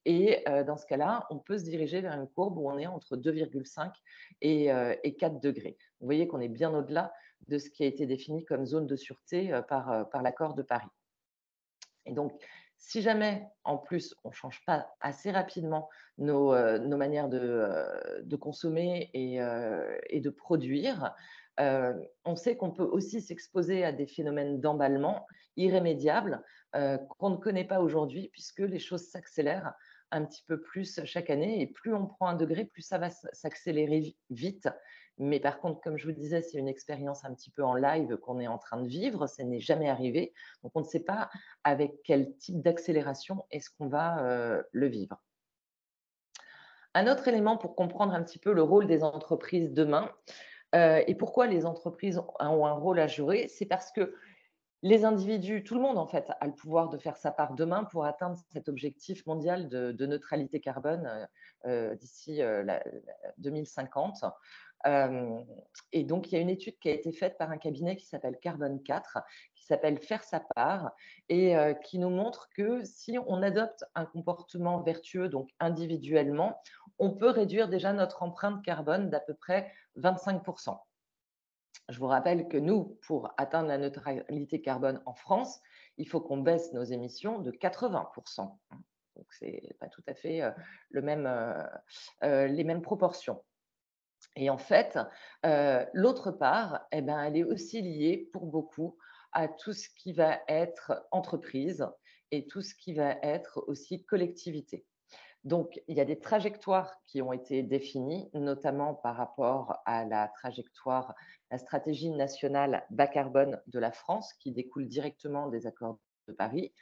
Et dans ce cas-là, on peut se diriger vers une courbe où on est entre 2,5 et 4 degrés. Vous voyez qu'on est bien au-delà de ce qui a été défini comme zone de sûreté par l'accord de Paris. Et donc, si jamais, en plus, on ne change pas assez rapidement nos manières de consommer et de produire, on sait qu'on peut aussi s'exposer à des phénomènes d'emballement irrémédiables qu'on ne connaît pas aujourd'hui, puisque les choses s'accélèrent un petit peu plus chaque année. Et plus on prend un degré, plus ça va s'accélérer vite. Mais par contre, comme je vous disais, c'est une expérience un petit peu en live qu'on est en train de vivre. Ça n'est jamais arrivé. Donc, on ne sait pas avec quel type d'accélération est-ce qu'on va le vivre. Un autre élément pour comprendre un petit peu le rôle des entreprises demain et pourquoi les entreprises ont un rôle à jouer, c'est parce que les individus, tout le monde en fait, a le pouvoir de faire sa part demain pour atteindre cet objectif mondial de neutralité carbone d'ici 2050. Et donc, il y a une étude qui a été faite par un cabinet qui s'appelle Carbone 4, qui s'appelle Faire sa part, et qui nous montre que si on adopte un comportement vertueux, donc individuellement, on peut réduire déjà notre empreinte carbone d'à peu près 25%. Je vous rappelle que nous, pour atteindre la neutralité carbone en France, il faut qu'on baisse nos émissions de 80%. Donc, ce n'est pas tout à fait les mêmes proportions. Et en fait, l'autre part, eh ben, elle est aussi liée pour beaucoup à tout ce qui va être entreprise et tout ce qui va être aussi collectivité. Donc, il y a des trajectoires qui ont été définies, notamment par rapport à la stratégie nationale bas carbone de la France, qui découle directement des accords de Paris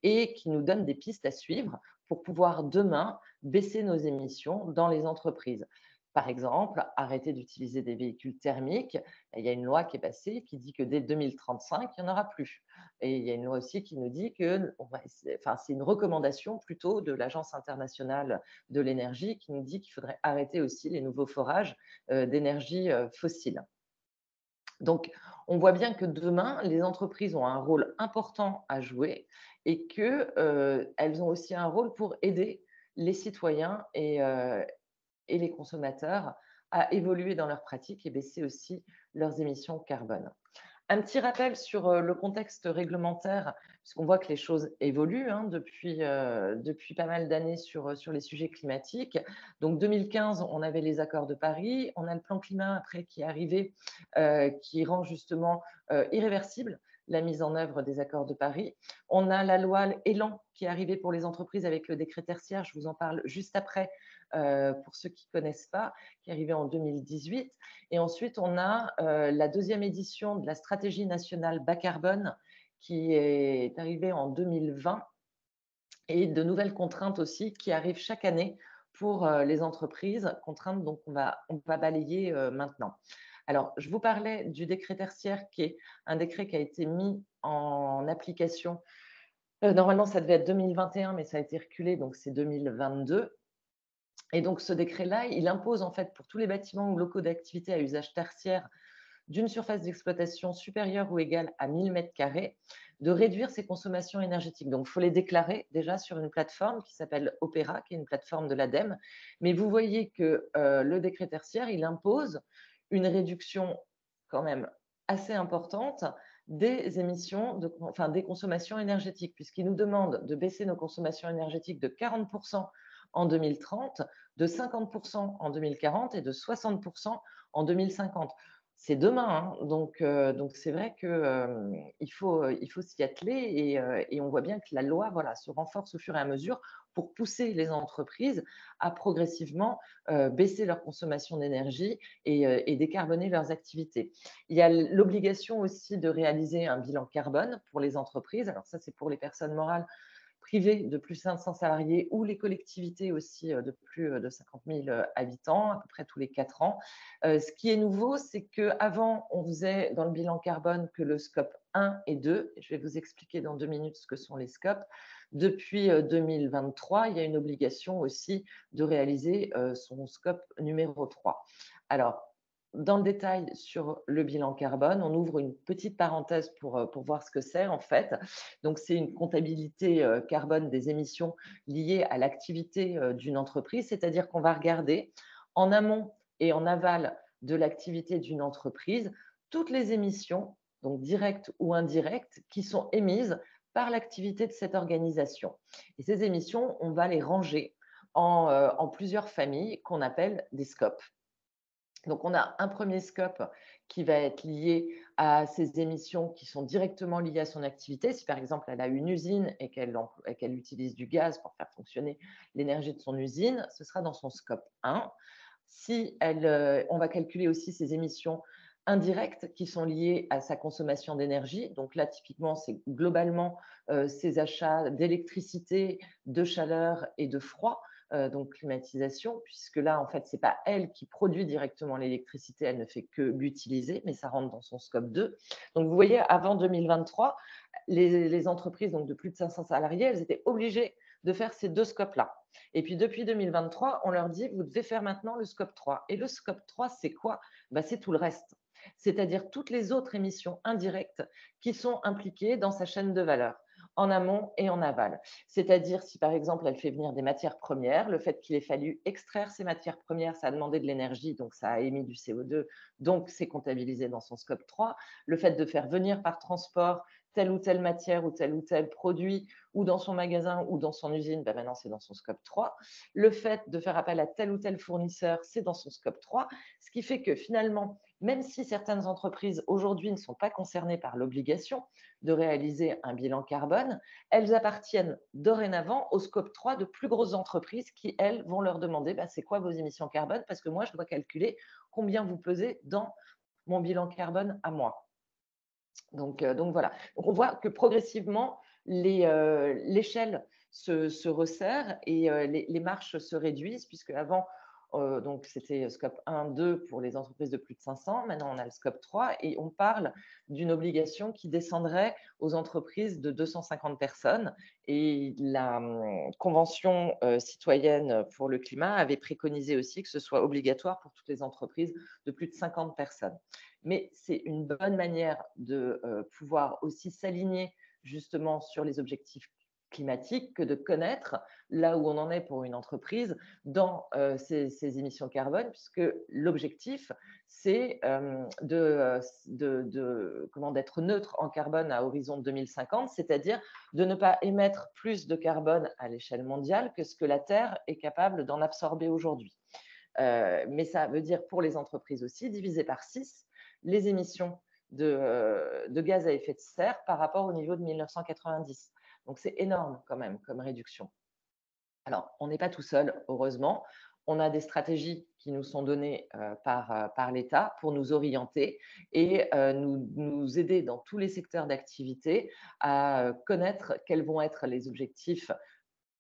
et qui nous donne des pistes à suivre pour pouvoir demain baisser nos émissions dans les entreprises. Par exemple, arrêter d'utiliser des véhicules thermiques. Il y a une loi qui est passée qui dit que dès 2035, il n'y en aura plus. Et il y a une loi aussi qui nous dit que, c'est une recommandation plutôt de l'Agence internationale de l'énergie qui nous dit qu'il faudrait arrêter aussi les nouveaux forages d'énergie fossile. Donc, on voit bien que demain, les entreprises ont un rôle important à jouer et qu'elles ont aussi un rôle pour aider les citoyens et les consommateurs à évoluer dans leurs pratiques et baisser aussi leurs émissions carbone. Un petit rappel sur le contexte réglementaire, puisqu'on voit que les choses évoluent depuis pas mal d'années sur les sujets climatiques. Donc 2015, on avait les accords de Paris, on a le plan climat après qui est arrivé, qui rend justement irréversible la mise en œuvre des accords de Paris. On a la loi Elan qui est arrivée pour les entreprises avec le décret tertiaire, je vous en parle juste après, pour ceux qui ne connaissent pas, qui est arrivé en 2018. Et ensuite, on a la deuxième édition de la stratégie nationale bas carbone qui est arrivée en 2020 et de nouvelles contraintes aussi qui arrivent chaque année pour les entreprises, contraintes donc on va balayer maintenant. Alors, je vous parlais du décret tertiaire qui est un décret qui a été mis en application. Normalement, ça devait être 2021, mais ça a été reculé, donc c'est 2022. Et donc, ce décret-là, il impose en fait pour tous les bâtiments ou locaux d'activité à usage tertiaire d'une surface d'exploitation supérieure ou égale à 1000 mètres carrés de réduire ses consommations énergétiques. Donc, il faut les déclarer déjà sur une plateforme qui s'appelle Opera, qui est une plateforme de l'ADEME. Mais vous voyez que le décret tertiaire, il impose une réduction quand même assez importante des émissions, des consommations énergétiques, puisqu'il nous demande de baisser nos consommations énergétiques de 40% en 2030, de 50% en 2040 et de 60% en 2050. C'est demain, hein, donc c'est vrai qu'il faut s'y atteler et on voit bien que la loi se renforce au fur et à mesure pour pousser les entreprises à progressivement baisser leur consommation d'énergie et décarboner leurs activités. Il y a l'obligation aussi de réaliser un bilan carbone pour les entreprises. Alors ça, c'est pour les personnes morales privées de plus de 500 salariés ou les collectivités aussi de plus de 50 000 habitants, à peu près tous les 4 ans. Ce qui est nouveau, c'est qu'avant, on faisait dans le bilan carbone que le scope 1 et 2. Je vais vous expliquer dans 2 minutes ce que sont les scopes. Depuis 2023, il y a une obligation aussi de réaliser son scope numéro 3. Alors, dans le détail sur le bilan carbone, on ouvre une petite parenthèse pour voir ce que c'est en fait. Donc, c'est une comptabilité carbone des émissions liées à l'activité d'une entreprise, c'est-à-dire qu'on va regarder en amont et en aval de l'activité d'une entreprise toutes les émissions, donc directes ou indirectes, qui sont émises par l'activité de cette organisation. Et ces émissions, on va les ranger en plusieurs familles qu'on appelle des scopes. Donc, on a un premier scope qui va être lié à ces émissions qui sont directement liées à son activité. Si par exemple, elle a une usine et qu'elle utilise du gaz pour faire fonctionner l'énergie de son usine, ce sera dans son scope 1. Si on va calculer aussi ses émissions indirectes qui sont liées à sa consommation d'énergie. Donc là, typiquement, c'est globalement ses achats d'électricité, de chaleur et de froid donc climatisation, puisque là, en fait, ce n'est pas elle qui produit directement l'électricité, elle ne fait que l'utiliser, mais ça rentre dans son scope 2. Donc, vous voyez, avant 2023, les entreprises donc, de plus de 500 salariés, elles étaient obligées de faire ces deux scopes-là. Et puis, depuis 2023, on leur dit, vous devez faire maintenant le scope 3. Et le scope 3, c'est quoi? C'est tout le reste. C'est-à-dire toutes les autres émissions indirectes qui sont impliquées dans sa chaîne de valeur en amont et en aval. C'est-à-dire si par exemple elle fait venir des matières premières, le fait qu'il ait fallu extraire ces matières premières, ça a demandé de l'énergie, donc ça a émis du CO2, donc c'est comptabilisé dans son scope 3. Le fait de faire venir par transport telle ou telle matière ou tel produit ou dans son magasin ou dans son usine, ben maintenant c'est dans son scope 3. Le fait de faire appel à tel ou tel fournisseur, c'est dans son scope 3. Ce qui fait que finalement, même si certaines entreprises aujourd'hui ne sont pas concernées par l'obligation de réaliser un bilan carbone, elles appartiennent dorénavant au scope 3 de plus grosses entreprises qui, elles, vont leur demander bah, c'est quoi vos émissions carbone parce que moi, je dois calculer combien vous pesez dans mon bilan carbone à moi. Donc voilà. Donc on voit que progressivement, l'échelle se resserre et les marches se réduisent, puisque avant, donc c'était scope 1, 2 pour les entreprises de plus de 500. Maintenant, on a le scope 3 et on parle d'une obligation qui descendrait aux entreprises de 250 personnes. Et la Convention citoyenne pour le climat avait préconisé aussi que ce soit obligatoire pour toutes les entreprises de plus de 50 personnes. Mais c'est une bonne manière de pouvoir aussi s'aligner justement sur les objectifs climatiques que de connaître là où on en est pour une entreprise dans ses émissions carbone, puisque l'objectif, c'est d'être neutre en carbone à horizon 2050, c'est-à-dire de ne pas émettre plus de carbone à l'échelle mondiale que ce que la Terre est capable d'en absorber aujourd'hui. Mais ça veut dire pour les entreprises aussi diviser par 6 les émissions de gaz à effet de serre par rapport au niveau de 1990. Donc, c'est énorme quand même comme réduction. Alors, on n'est pas tout seul, heureusement. On a des stratégies qui nous sont données par l'État pour nous orienter et nous aider dans tous les secteurs d'activité à connaître quels vont être les objectifs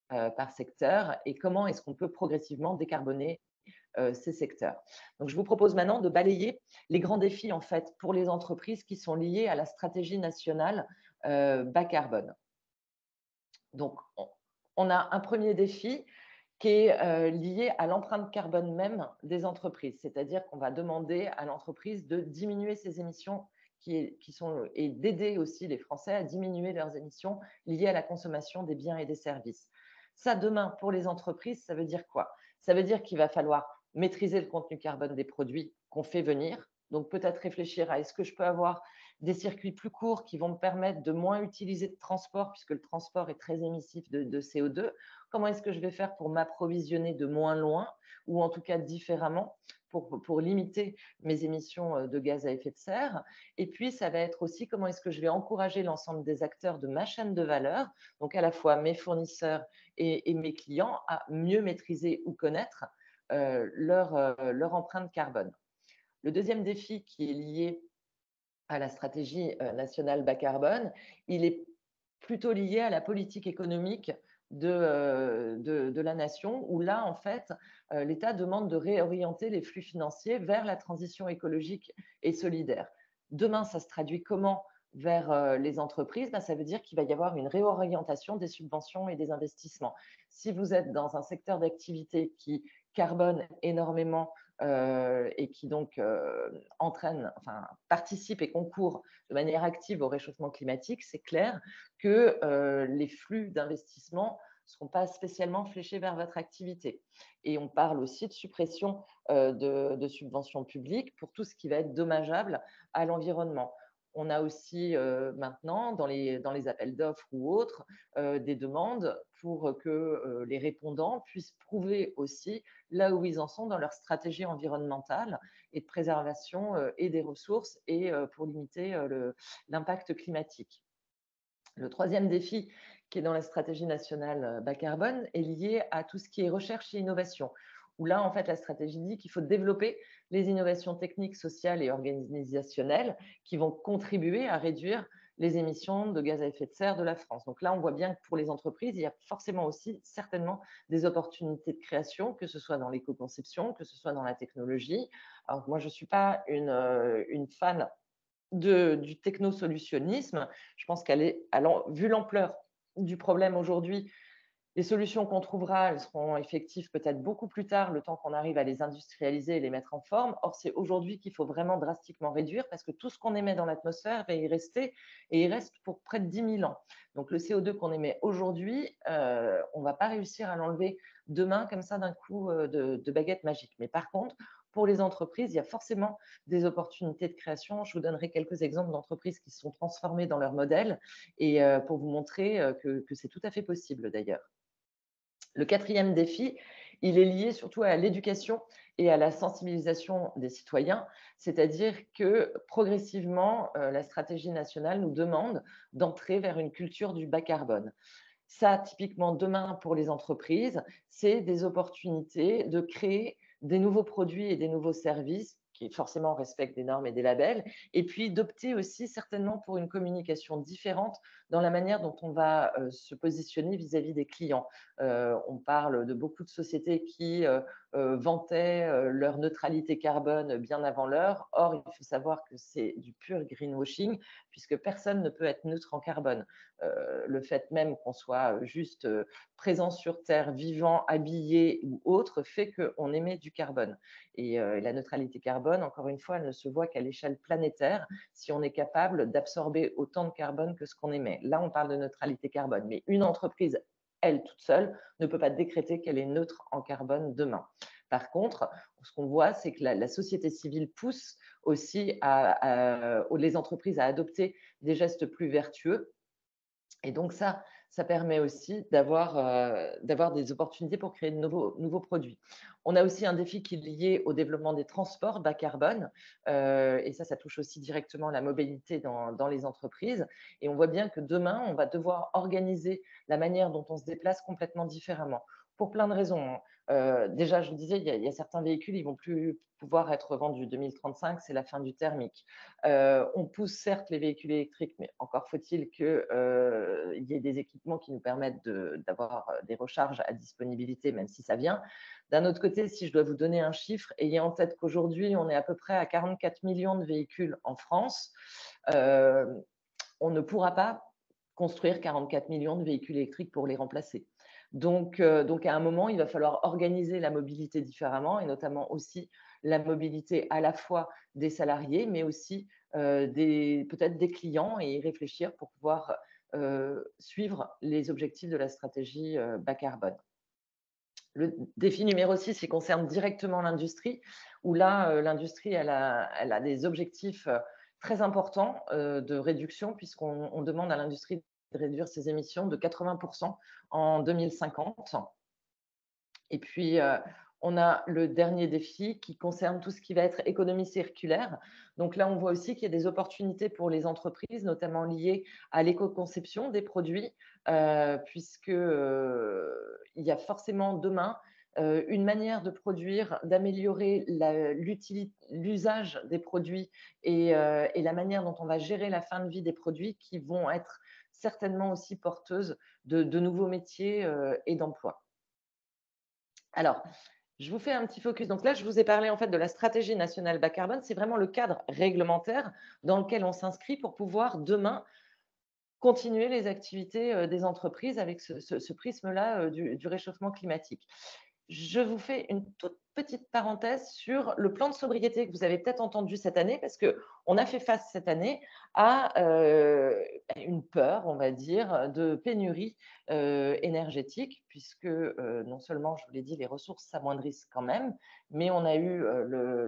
par secteur et comment est-ce qu'on peut progressivement décarboner ces secteurs. Donc, je vous propose maintenant de balayer les grands défis en fait pour les entreprises qui sont liés à la stratégie nationale bas carbone. Donc, on a un premier défi qui est lié à l'empreinte carbone même des entreprises, c'est-à-dire qu'on va demander à l'entreprise de diminuer ses émissions et d'aider aussi les Français à diminuer leurs émissions liées à la consommation des biens et des services. Ça, demain, pour les entreprises, ça veut dire quoi? Ça veut dire qu'il va falloir maîtriser le contenu carbone des produits qu'on fait venir. Donc, peut-être réfléchir à est-ce que je peux avoir des circuits plus courts qui vont me permettre de moins utiliser de transport, puisque le transport est très émissif de CO2. Comment est-ce que je vais faire pour m'approvisionner de moins loin, ou en tout cas différemment, pour limiter mes émissions de gaz à effet de serre? Et puis, ça va être aussi comment est-ce que je vais encourager l'ensemble des acteurs de ma chaîne de valeur, donc à la fois mes fournisseurs et mes clients, à mieux maîtriser ou connaître leur empreinte carbone. Le deuxième défi qui est lié à la stratégie nationale bas carbone, il est plutôt lié à la politique économique de la nation, où là, en fait, l'État demande de réorienter les flux financiers vers la transition écologique et solidaire. Demain, ça se traduit comment vers les entreprises? Ben, ça veut dire qu'il va y avoir une réorientation des subventions et des investissements. Si vous êtes dans un secteur d'activité qui carbone énormément et qui donc participe et concourt de manière active au réchauffement climatique, c'est clair que les flux d'investissement ne seront pas spécialement fléchés vers votre activité. Et on parle aussi de suppression de subventions publiques pour tout ce qui va être dommageable à l'environnement. On a aussi maintenant, dans les appels d'offres ou autres, des demandes pour que les répondants puissent prouver aussi là où ils en sont dans leur stratégie environnementale et de préservation et des ressources et pour limiter l'impact climatique. Le troisième défi qui est dans la stratégie nationale bas carbone est lié à tout ce qui est recherche et innovation, où là, en fait, la stratégie dit qu'il faut développer les innovations techniques, sociales et organisationnelles qui vont contribuer à réduire les émissions de gaz à effet de serre de la France. Donc là, on voit bien que pour les entreprises, il y a forcément aussi certainement des opportunités de création, que ce soit dans l'éco-conception, que ce soit dans la technologie. Alors moi, je ne suis pas une fan du technosolutionnisme. Je pense vu l'ampleur du problème aujourd'hui, les solutions qu'on trouvera, elles seront effectives peut-être beaucoup plus tard, le temps qu'on arrive à les industrialiser et les mettre en forme. Or, c'est aujourd'hui qu'il faut vraiment drastiquement réduire parce que tout ce qu'on émet dans l'atmosphère va y rester et il reste pour près de 10 000 ans. Donc, le CO2 qu'on émet aujourd'hui, on ne va pas réussir à l'enlever demain comme ça d'un coup de baguette magique. Mais par contre, pour les entreprises, il y a forcément des opportunités de création. Je vous donnerai quelques exemples d'entreprises qui se sont transformées dans leur modèle et pour vous montrer que c'est tout à fait possible d'ailleurs. Le quatrième défi, il est lié surtout à l'éducation et à la sensibilisation des citoyens, c'est-à-dire que progressivement, la stratégie nationale nous demande d'entrer vers une culture du bas carbone. Ça, typiquement, demain, pour les entreprises, c'est des opportunités de créer des nouveaux produits et des nouveaux services qui forcément respectent des normes et des labels, et puis d'opter aussi certainement pour une communication différente dans la manière dont on va se positionner vis-à-vis des clients. On parle de beaucoup de sociétés qui vantaient leur neutralité carbone bien avant l'heure. Or, il faut savoir que c'est du pur greenwashing, puisque personne ne peut être neutre en carbone. Le fait même qu'on soit juste présent sur Terre, vivant, habillé ou autre, fait qu'on émet du carbone. Et la neutralité carbone, encore une fois, elle ne se voit qu'à l'échelle planétaire si on est capable d'absorber autant de carbone que ce qu'on émet. Là, on parle de neutralité carbone, mais une entreprise, elle, toute seule, ne peut pas décréter qu'elle est neutre en carbone demain. Par contre, ce qu'on voit, c'est que la société civile pousse aussi les entreprises à adopter des gestes plus vertueux. Et donc ça permet aussi d'avoir des opportunités pour créer de nouveaux produits. On a aussi un défi qui est lié au développement des transports bas carbone, et ça touche aussi directement la mobilité dans les entreprises. Et on voit bien que demain, on va devoir organiser la manière dont on se déplace complètement différemment, pour plein de raisons. Déjà, je vous disais, il y a certains véhicules, ils vont plus pouvoir être vendus. 2035, c'est la fin du thermique. On pousse certes les véhicules électriques, mais encore faut-il qu'il y ait des équipements qui nous permettent d'avoir des recharges à disponibilité, même si ça vient. D'un autre côté, si je dois vous donner un chiffre, ayez en tête qu'aujourd'hui, on est à peu près à 44 millions de véhicules en France. On ne pourra pas construire 44 millions de véhicules électriques pour les remplacer. Donc, à un moment, il va falloir organiser la mobilité différemment, et notamment aussi la mobilité à la fois des salariés, mais aussi peut-être des clients, et y réfléchir pour pouvoir suivre les objectifs de la stratégie bas carbone. Le défi numéro 6, il concerne directement l'industrie, où là, l'industrie, elle a des objectifs très importants de réduction, puisqu'on demande à l'industrie de réduire ses émissions de 80% en 2050. Et puis, on a le dernier défi qui concerne tout ce qui va être économie circulaire. Donc là, on voit aussi qu'il y a des opportunités pour les entreprises, notamment liées à l'éco-conception des produits, puisque il y a forcément demain une manière de produire, d'améliorer l'usage des produits et la manière dont on va gérer la fin de vie des produits qui vont être certainement aussi porteuses de nouveaux métiers et d'emplois. Alors, je vous fais un petit focus. Donc là, je vous ai parlé en fait de la stratégie nationale bas carbone. C'est vraiment le cadre réglementaire dans lequel on s'inscrit pour pouvoir demain continuer les activités des entreprises avec ce prisme-là du réchauffement climatique. Je vous fais une toute petite parenthèse sur le plan de sobriété que vous avez peut-être entendu cette année, parce qu'on a fait face cette année à une peur, on va dire, de pénurie énergétique, puisque non seulement, je vous l'ai dit, les ressources s'amoindrissent quand même, mais on a eu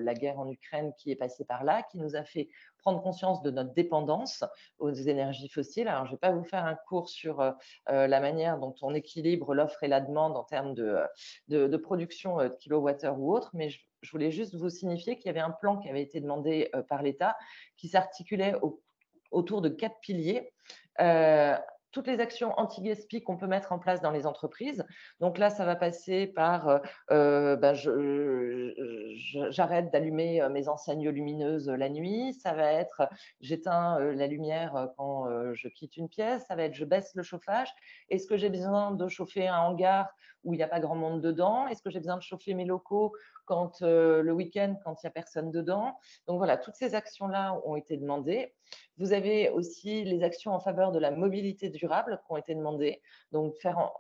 la guerre en Ukraine qui est passée par là, qui nous a fait prendre conscience de notre dépendance aux énergies fossiles. Alors, je ne vais pas vous faire un cours sur la manière dont on équilibre l'offre et la demande en termes de production de kilowattheure ou autre, mais je voulais juste vous signifier qu'il y avait un plan qui avait été demandé par l'État qui s'articulait autour de 4 piliers. Toutes les actions anti-gaspi qu'on peut mettre en place dans les entreprises. Donc là, ça va passer par j'arrête d'allumer mes enseignes lumineuses la nuit. Ça va être j'éteins la lumière quand je quitte une pièce. Ça va être je baisse le chauffage. Est-ce que j'ai besoin de chauffer un hangar où il n'y a pas grand monde dedans? Est-ce que j'ai besoin de chauffer mes locaux quand le week-end, quand il n'y a personne dedans? Donc voilà, toutes ces actions-là ont été demandées. Vous avez aussi les actions en faveur de la mobilité durable qui ont été demandées. Donc,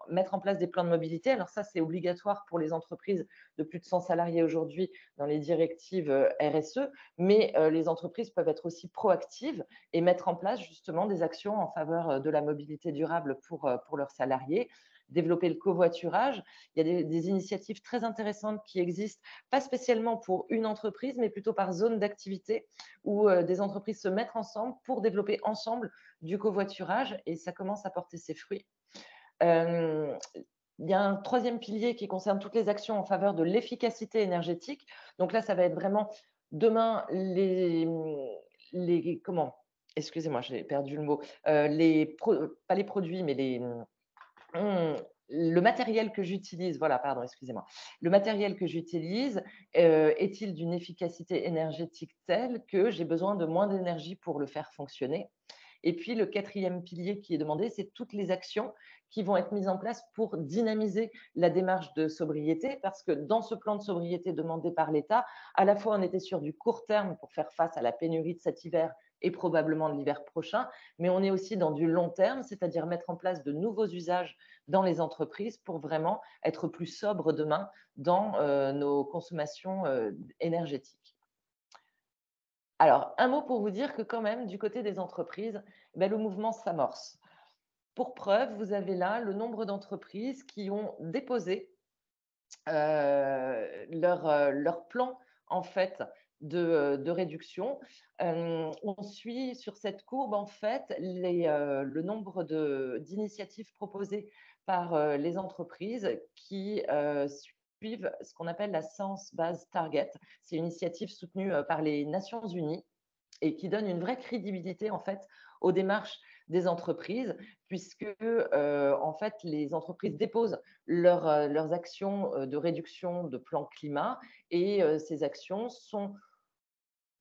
mettre en place des plans de mobilité. Alors ça, c'est obligatoire pour les entreprises de plus de 100 salariés aujourd'hui dans les directives RSE, mais les entreprises peuvent être aussi proactives et mettre en place justement des actions en faveur de la mobilité durable pour leurs salariés. développer le covoiturage. Il y a des initiatives très intéressantes qui existent, pas spécialement pour une entreprise, mais plutôt par zone d'activité, où des entreprises se mettent ensemble pour développer ensemble du covoiturage, et ça commence à porter ses fruits. Euh, il y a un troisième pilier qui concerne toutes les actions en faveur de l'efficacité énergétique. Donc là, ça va être vraiment demain comment? Excusez-moi, j'ai perdu le mot. Pas les produits, mais le matériel que j'utilise, voilà, pardon, excusez-moi. Le matériel que j'utilise est-il d'une efficacité énergétique telle que j'ai besoin de moins d'énergie pour le faire fonctionner? Et puis, le quatrième pilier qui est demandé, c'est toutes les actions qui vont être mises en place pour dynamiser la démarche de sobriété, parce que dans ce plan de sobriété demandé par l'État, à la fois on était sur du court terme pour faire face à la pénurie de cet hiver et probablement de l'hiver prochain, mais on est aussi dans du long terme, c'est-à-dire mettre en place de nouveaux usages dans les entreprises pour vraiment être plus sobre demain dans nos consommations énergétiques. Alors, un mot pour vous dire que quand même, du côté des entreprises, le mouvement s'amorce. Pour preuve, vous avez là le nombre d'entreprises qui ont déposé leur plan en fait de réduction. On suit sur cette courbe en fait le nombre d'initiatives proposées par les entreprises qui suivent ce qu'on appelle la Science Based Target. C'est une initiative soutenue par les Nations Unies et qui donne une vraie crédibilité en fait aux démarches des entreprises, puisque en fait les entreprises déposent leurs actions de réduction de plan climat, et ces actions sont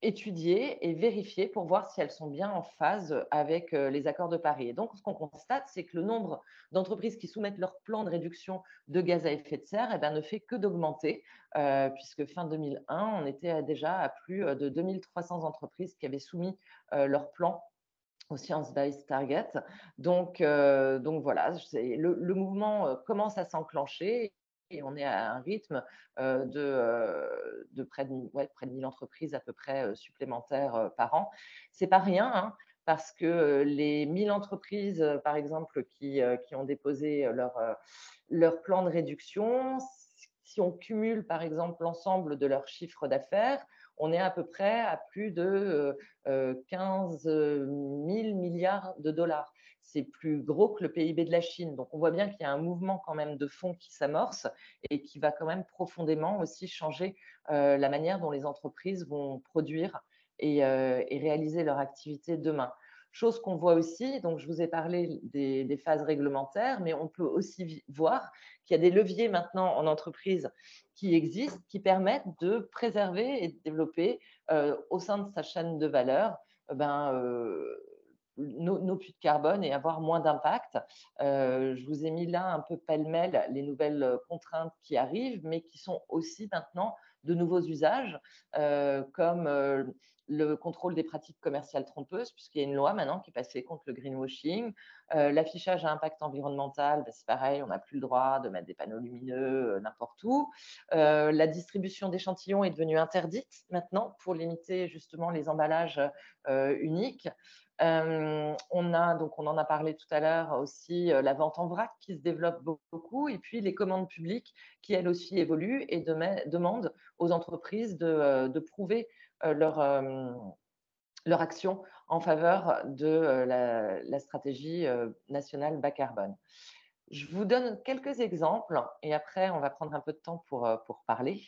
étudiées et vérifiées pour voir si elles sont bien en phase avec les accords de Paris. Et donc, ce qu'on constate, c'est que le nombre d'entreprises qui soumettent leur plan de réduction de gaz à effet de serre ne fait que d'augmenter, puisque fin 2001, on était déjà à plus de 2300 entreprises qui avaient soumis leur plan au Science-Based Target. Donc voilà, le mouvement commence à s'enclencher, et on est à un rythme de près de 1000 entreprises à peu près supplémentaires par an. C'est pas rien, hein, parce que les 1000 entreprises, par exemple, qui ont déposé leur plan de réduction, si on cumule, par exemple, l'ensemble de leur chiffre d'affaires, on est à peu près à plus de 15 000 milliards de dollars. C'est plus gros que le PIB de la Chine. Donc, on voit bien qu'il y a un mouvement quand même de fonds qui s'amorce et qui va quand même profondément aussi changer la manière dont les entreprises vont produire et réaliser leur activité demain. Chose qu'on voit aussi, donc je vous ai parlé des phases réglementaires, mais on peut aussi voir qu'il y a des leviers maintenant en entreprise qui existent, qui permettent de préserver et de développer au sein de sa chaîne de valeur nos puits de carbone et avoir moins d'impact. Je vous ai mis là un peu pêle-mêle les nouvelles contraintes qui arrivent, mais qui sont aussi maintenant de nouveaux usages, comme le contrôle des pratiques commerciales trompeuses, puisqu'il y a une loi maintenant qui est passée contre le greenwashing. L'affichage à impact environnemental, c'est pareil, on n'a plus le droit de mettre des panneaux lumineux n'importe où. La distribution d'échantillons est devenue interdite maintenant pour limiter justement les emballages uniques. On en a parlé tout à l'heure aussi, la vente en vrac qui se développe beaucoup, et puis les commandes publiques qui elles aussi évoluent et demandent aux entreprises de prouver leur action en faveur de la stratégie nationale bas carbone. Je vous donne quelques exemples et après, on va prendre un peu de temps pour parler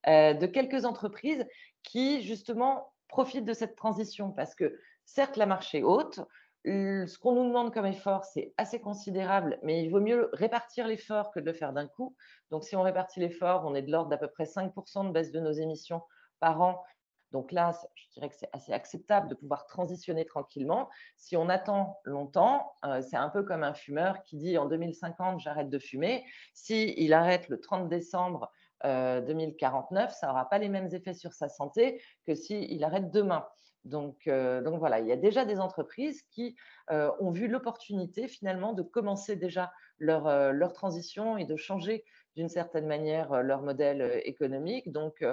de quelques entreprises qui, justement, profitent de cette transition parce que, certes, la marche est haute. Ce qu'on nous demande comme effort, c'est assez considérable, mais il vaut mieux répartir l'effort que de le faire d'un coup. Donc, si on répartit l'effort, on est de l'ordre d'à peu près 5% de baisse de nos émissions par an. Donc là, je dirais que c'est assez acceptable de pouvoir transitionner tranquillement. Si on attend longtemps, c'est un peu comme un fumeur qui dit en 2050, j'arrête de fumer. S'il arrête le 30 décembre 2049, ça n'aura pas les mêmes effets sur sa santé que s'il arrête demain. Donc voilà, il y a déjà des entreprises qui ont vu l'opportunité finalement de commencer déjà leur transition et de changer d'une certaine manière leur modèle économique. Donc,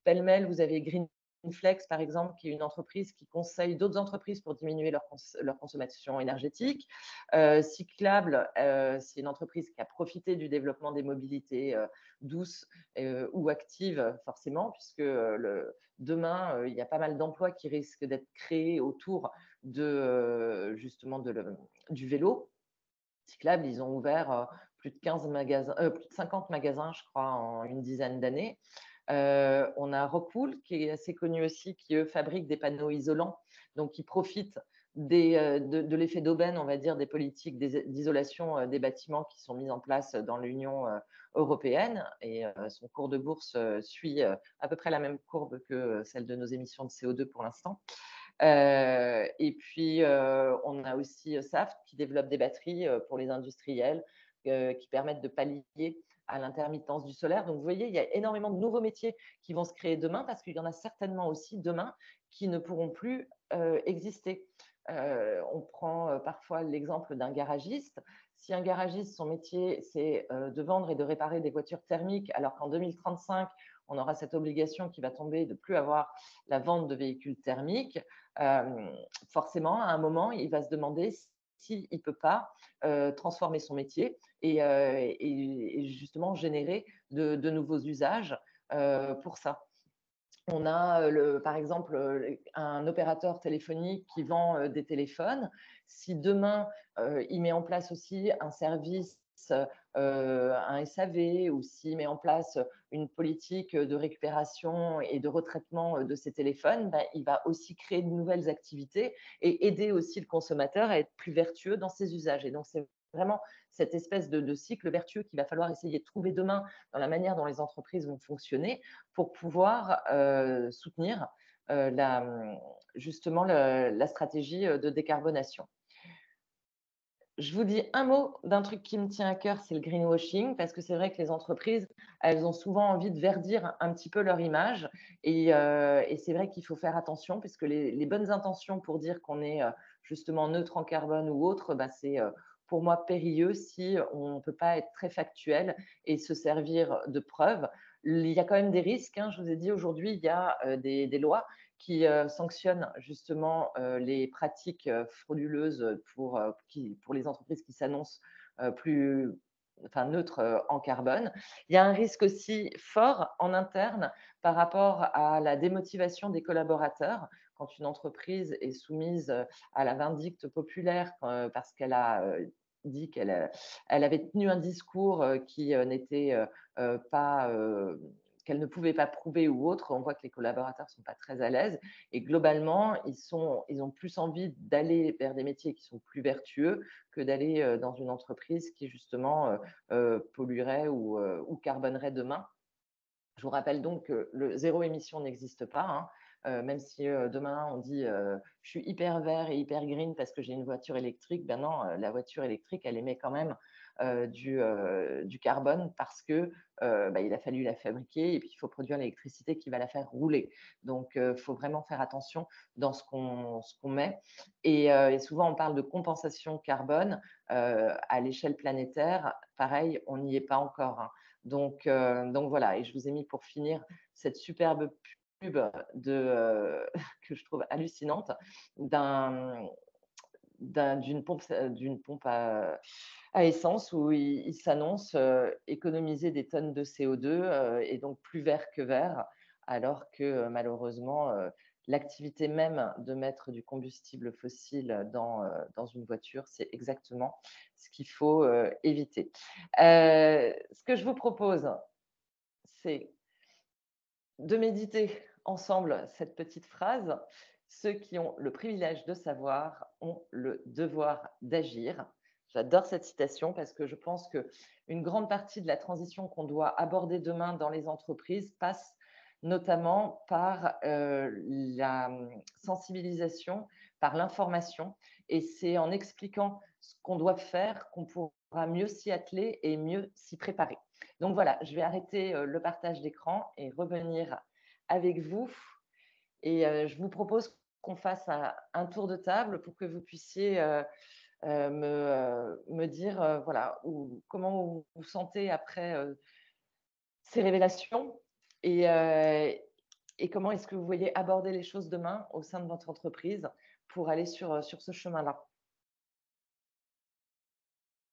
pêle-mêle, vous avez Green Greenflex, par exemple, qui est une entreprise qui conseille d'autres entreprises pour diminuer leur consommation énergétique. Cyclable, c'est une entreprise qui a profité du développement des mobilités douces ou actives, forcément, puisque demain, il y a pas mal d'emplois qui risquent d'être créés autour justement du vélo. Cyclable, ils ont ouvert plus de 15 magasins, plus de 50 magasins, je crois, en une dizaine d'années. On a Rockwool, qui est assez connu aussi, qui, eux, fabriquent des panneaux isolants, donc ils profitent de l'effet d'aubaine, on va dire, des politiques d'isolation des bâtiments qui sont mises en place dans l'Union européenne. Et son cours de bourse suit à peu près la même courbe que celle de nos émissions de CO2 pour l'instant. Et puis, on a aussi Saft qui développe des batteries pour les industriels qui permettent de pallier à l'intermittence du solaire. Donc, vous voyez, il y a énormément de nouveaux métiers qui vont se créer demain parce qu'il y en a certainement aussi demain qui ne pourront plus exister. On prend parfois l'exemple d'un garagiste. Si un garagiste, son métier, c'est de vendre et de réparer des voitures thermiques, alors qu'en 2035, on aura cette obligation qui va tomber de ne plus avoir la vente de véhicules thermiques, forcément, à un moment, il va se demander s'il ne peut pas transformer son métier et justement générer de nouveaux usages pour ça. On a, par exemple, un opérateur téléphonique qui vend des téléphones. Si demain, il met en place aussi un service, un SAV, ou s'il met en place une politique de récupération et de retraitement de ces téléphones, ben, il va aussi créer de nouvelles activités et aider aussi le consommateur à être plus vertueux dans ses usages. Et donc, c'est vraiment cette espèce de cycle vertueux qu'il va falloir essayer de trouver demain dans la manière dont les entreprises vont fonctionner pour pouvoir soutenir justement la stratégie de décarbonation. Je vous dis un mot d'un truc qui me tient à cœur, c'est le greenwashing, parce que c'est vrai que les entreprises, elles ont souvent envie de verdir un petit peu leur image. Et c'est vrai qu'il faut faire attention, puisque les bonnes intentions pour dire qu'on est justement neutre en carbone ou autre, bah, c'est pour moi périlleux si on ne peut pas être très factuel et se servir de preuves. Il y a quand même des risques, hein. Je vous ai dit, aujourd'hui, il y a des lois qui sanctionne justement les pratiques frauduleuses pour les entreprises qui s'annoncent neutres en carbone. Il y a un risque aussi fort en interne par rapport à la démotivation des collaborateurs. Quand une entreprise est soumise à la vindicte populaire parce qu'elle a dit elle avait tenu un discours qui n'était pas qu'elle ne pouvait pas prouver ou autre, on voit que les collaborateurs ne sont pas très à l'aise. Et globalement, ils ont plus envie d'aller vers des métiers qui sont plus vertueux que d'aller dans une entreprise qui, justement, polluerait ou carbonerait demain. Je vous rappelle donc que le zéro émission n'existe pas, hein. Même si demain on dit je suis hyper vert et hyper green parce que j'ai une voiture électrique, ben non, la voiture électrique, elle émet quand même du carbone parce que il a fallu la fabriquer et puis il faut produire l'électricité qui va la faire rouler. Donc, il faut vraiment faire attention dans ce qu'on met. Et souvent, on parle de compensation carbone à l'échelle planétaire. Pareil, on n'y est pas encore, hein. Donc voilà, et je vous ai mis pour finir cette superbe pub que je trouve hallucinante d'une pompe à essence où il s'annonce économiser des tonnes de CO2 et donc plus vert que vert, alors que malheureusement, l'activité même de mettre du combustible fossile dans une voiture, c'est exactement ce qu'il faut éviter. Ce que je vous propose, c'est de méditer ensemble cette petite phrase. Ceux qui ont le privilège de savoir ont le devoir d'agir. J'adore cette citation parce que je pense qu'une grande partie de la transition qu'on doit aborder demain dans les entreprises passe notamment par la sensibilisation, par l'information. Et c'est en expliquant ce qu'on doit faire qu'on pourra mieux s'y atteler et mieux s'y préparer. Donc voilà, je vais arrêter le partage d'écran et revenir avec vous. Et je vous propose qu'on fasse un tour de table pour que vous puissiez me dire voilà, comment vous vous sentez après ces révélations. Et Et comment est-ce que vous voyez aborder les choses demain au sein de votre entreprise pour aller sur ce chemin-là?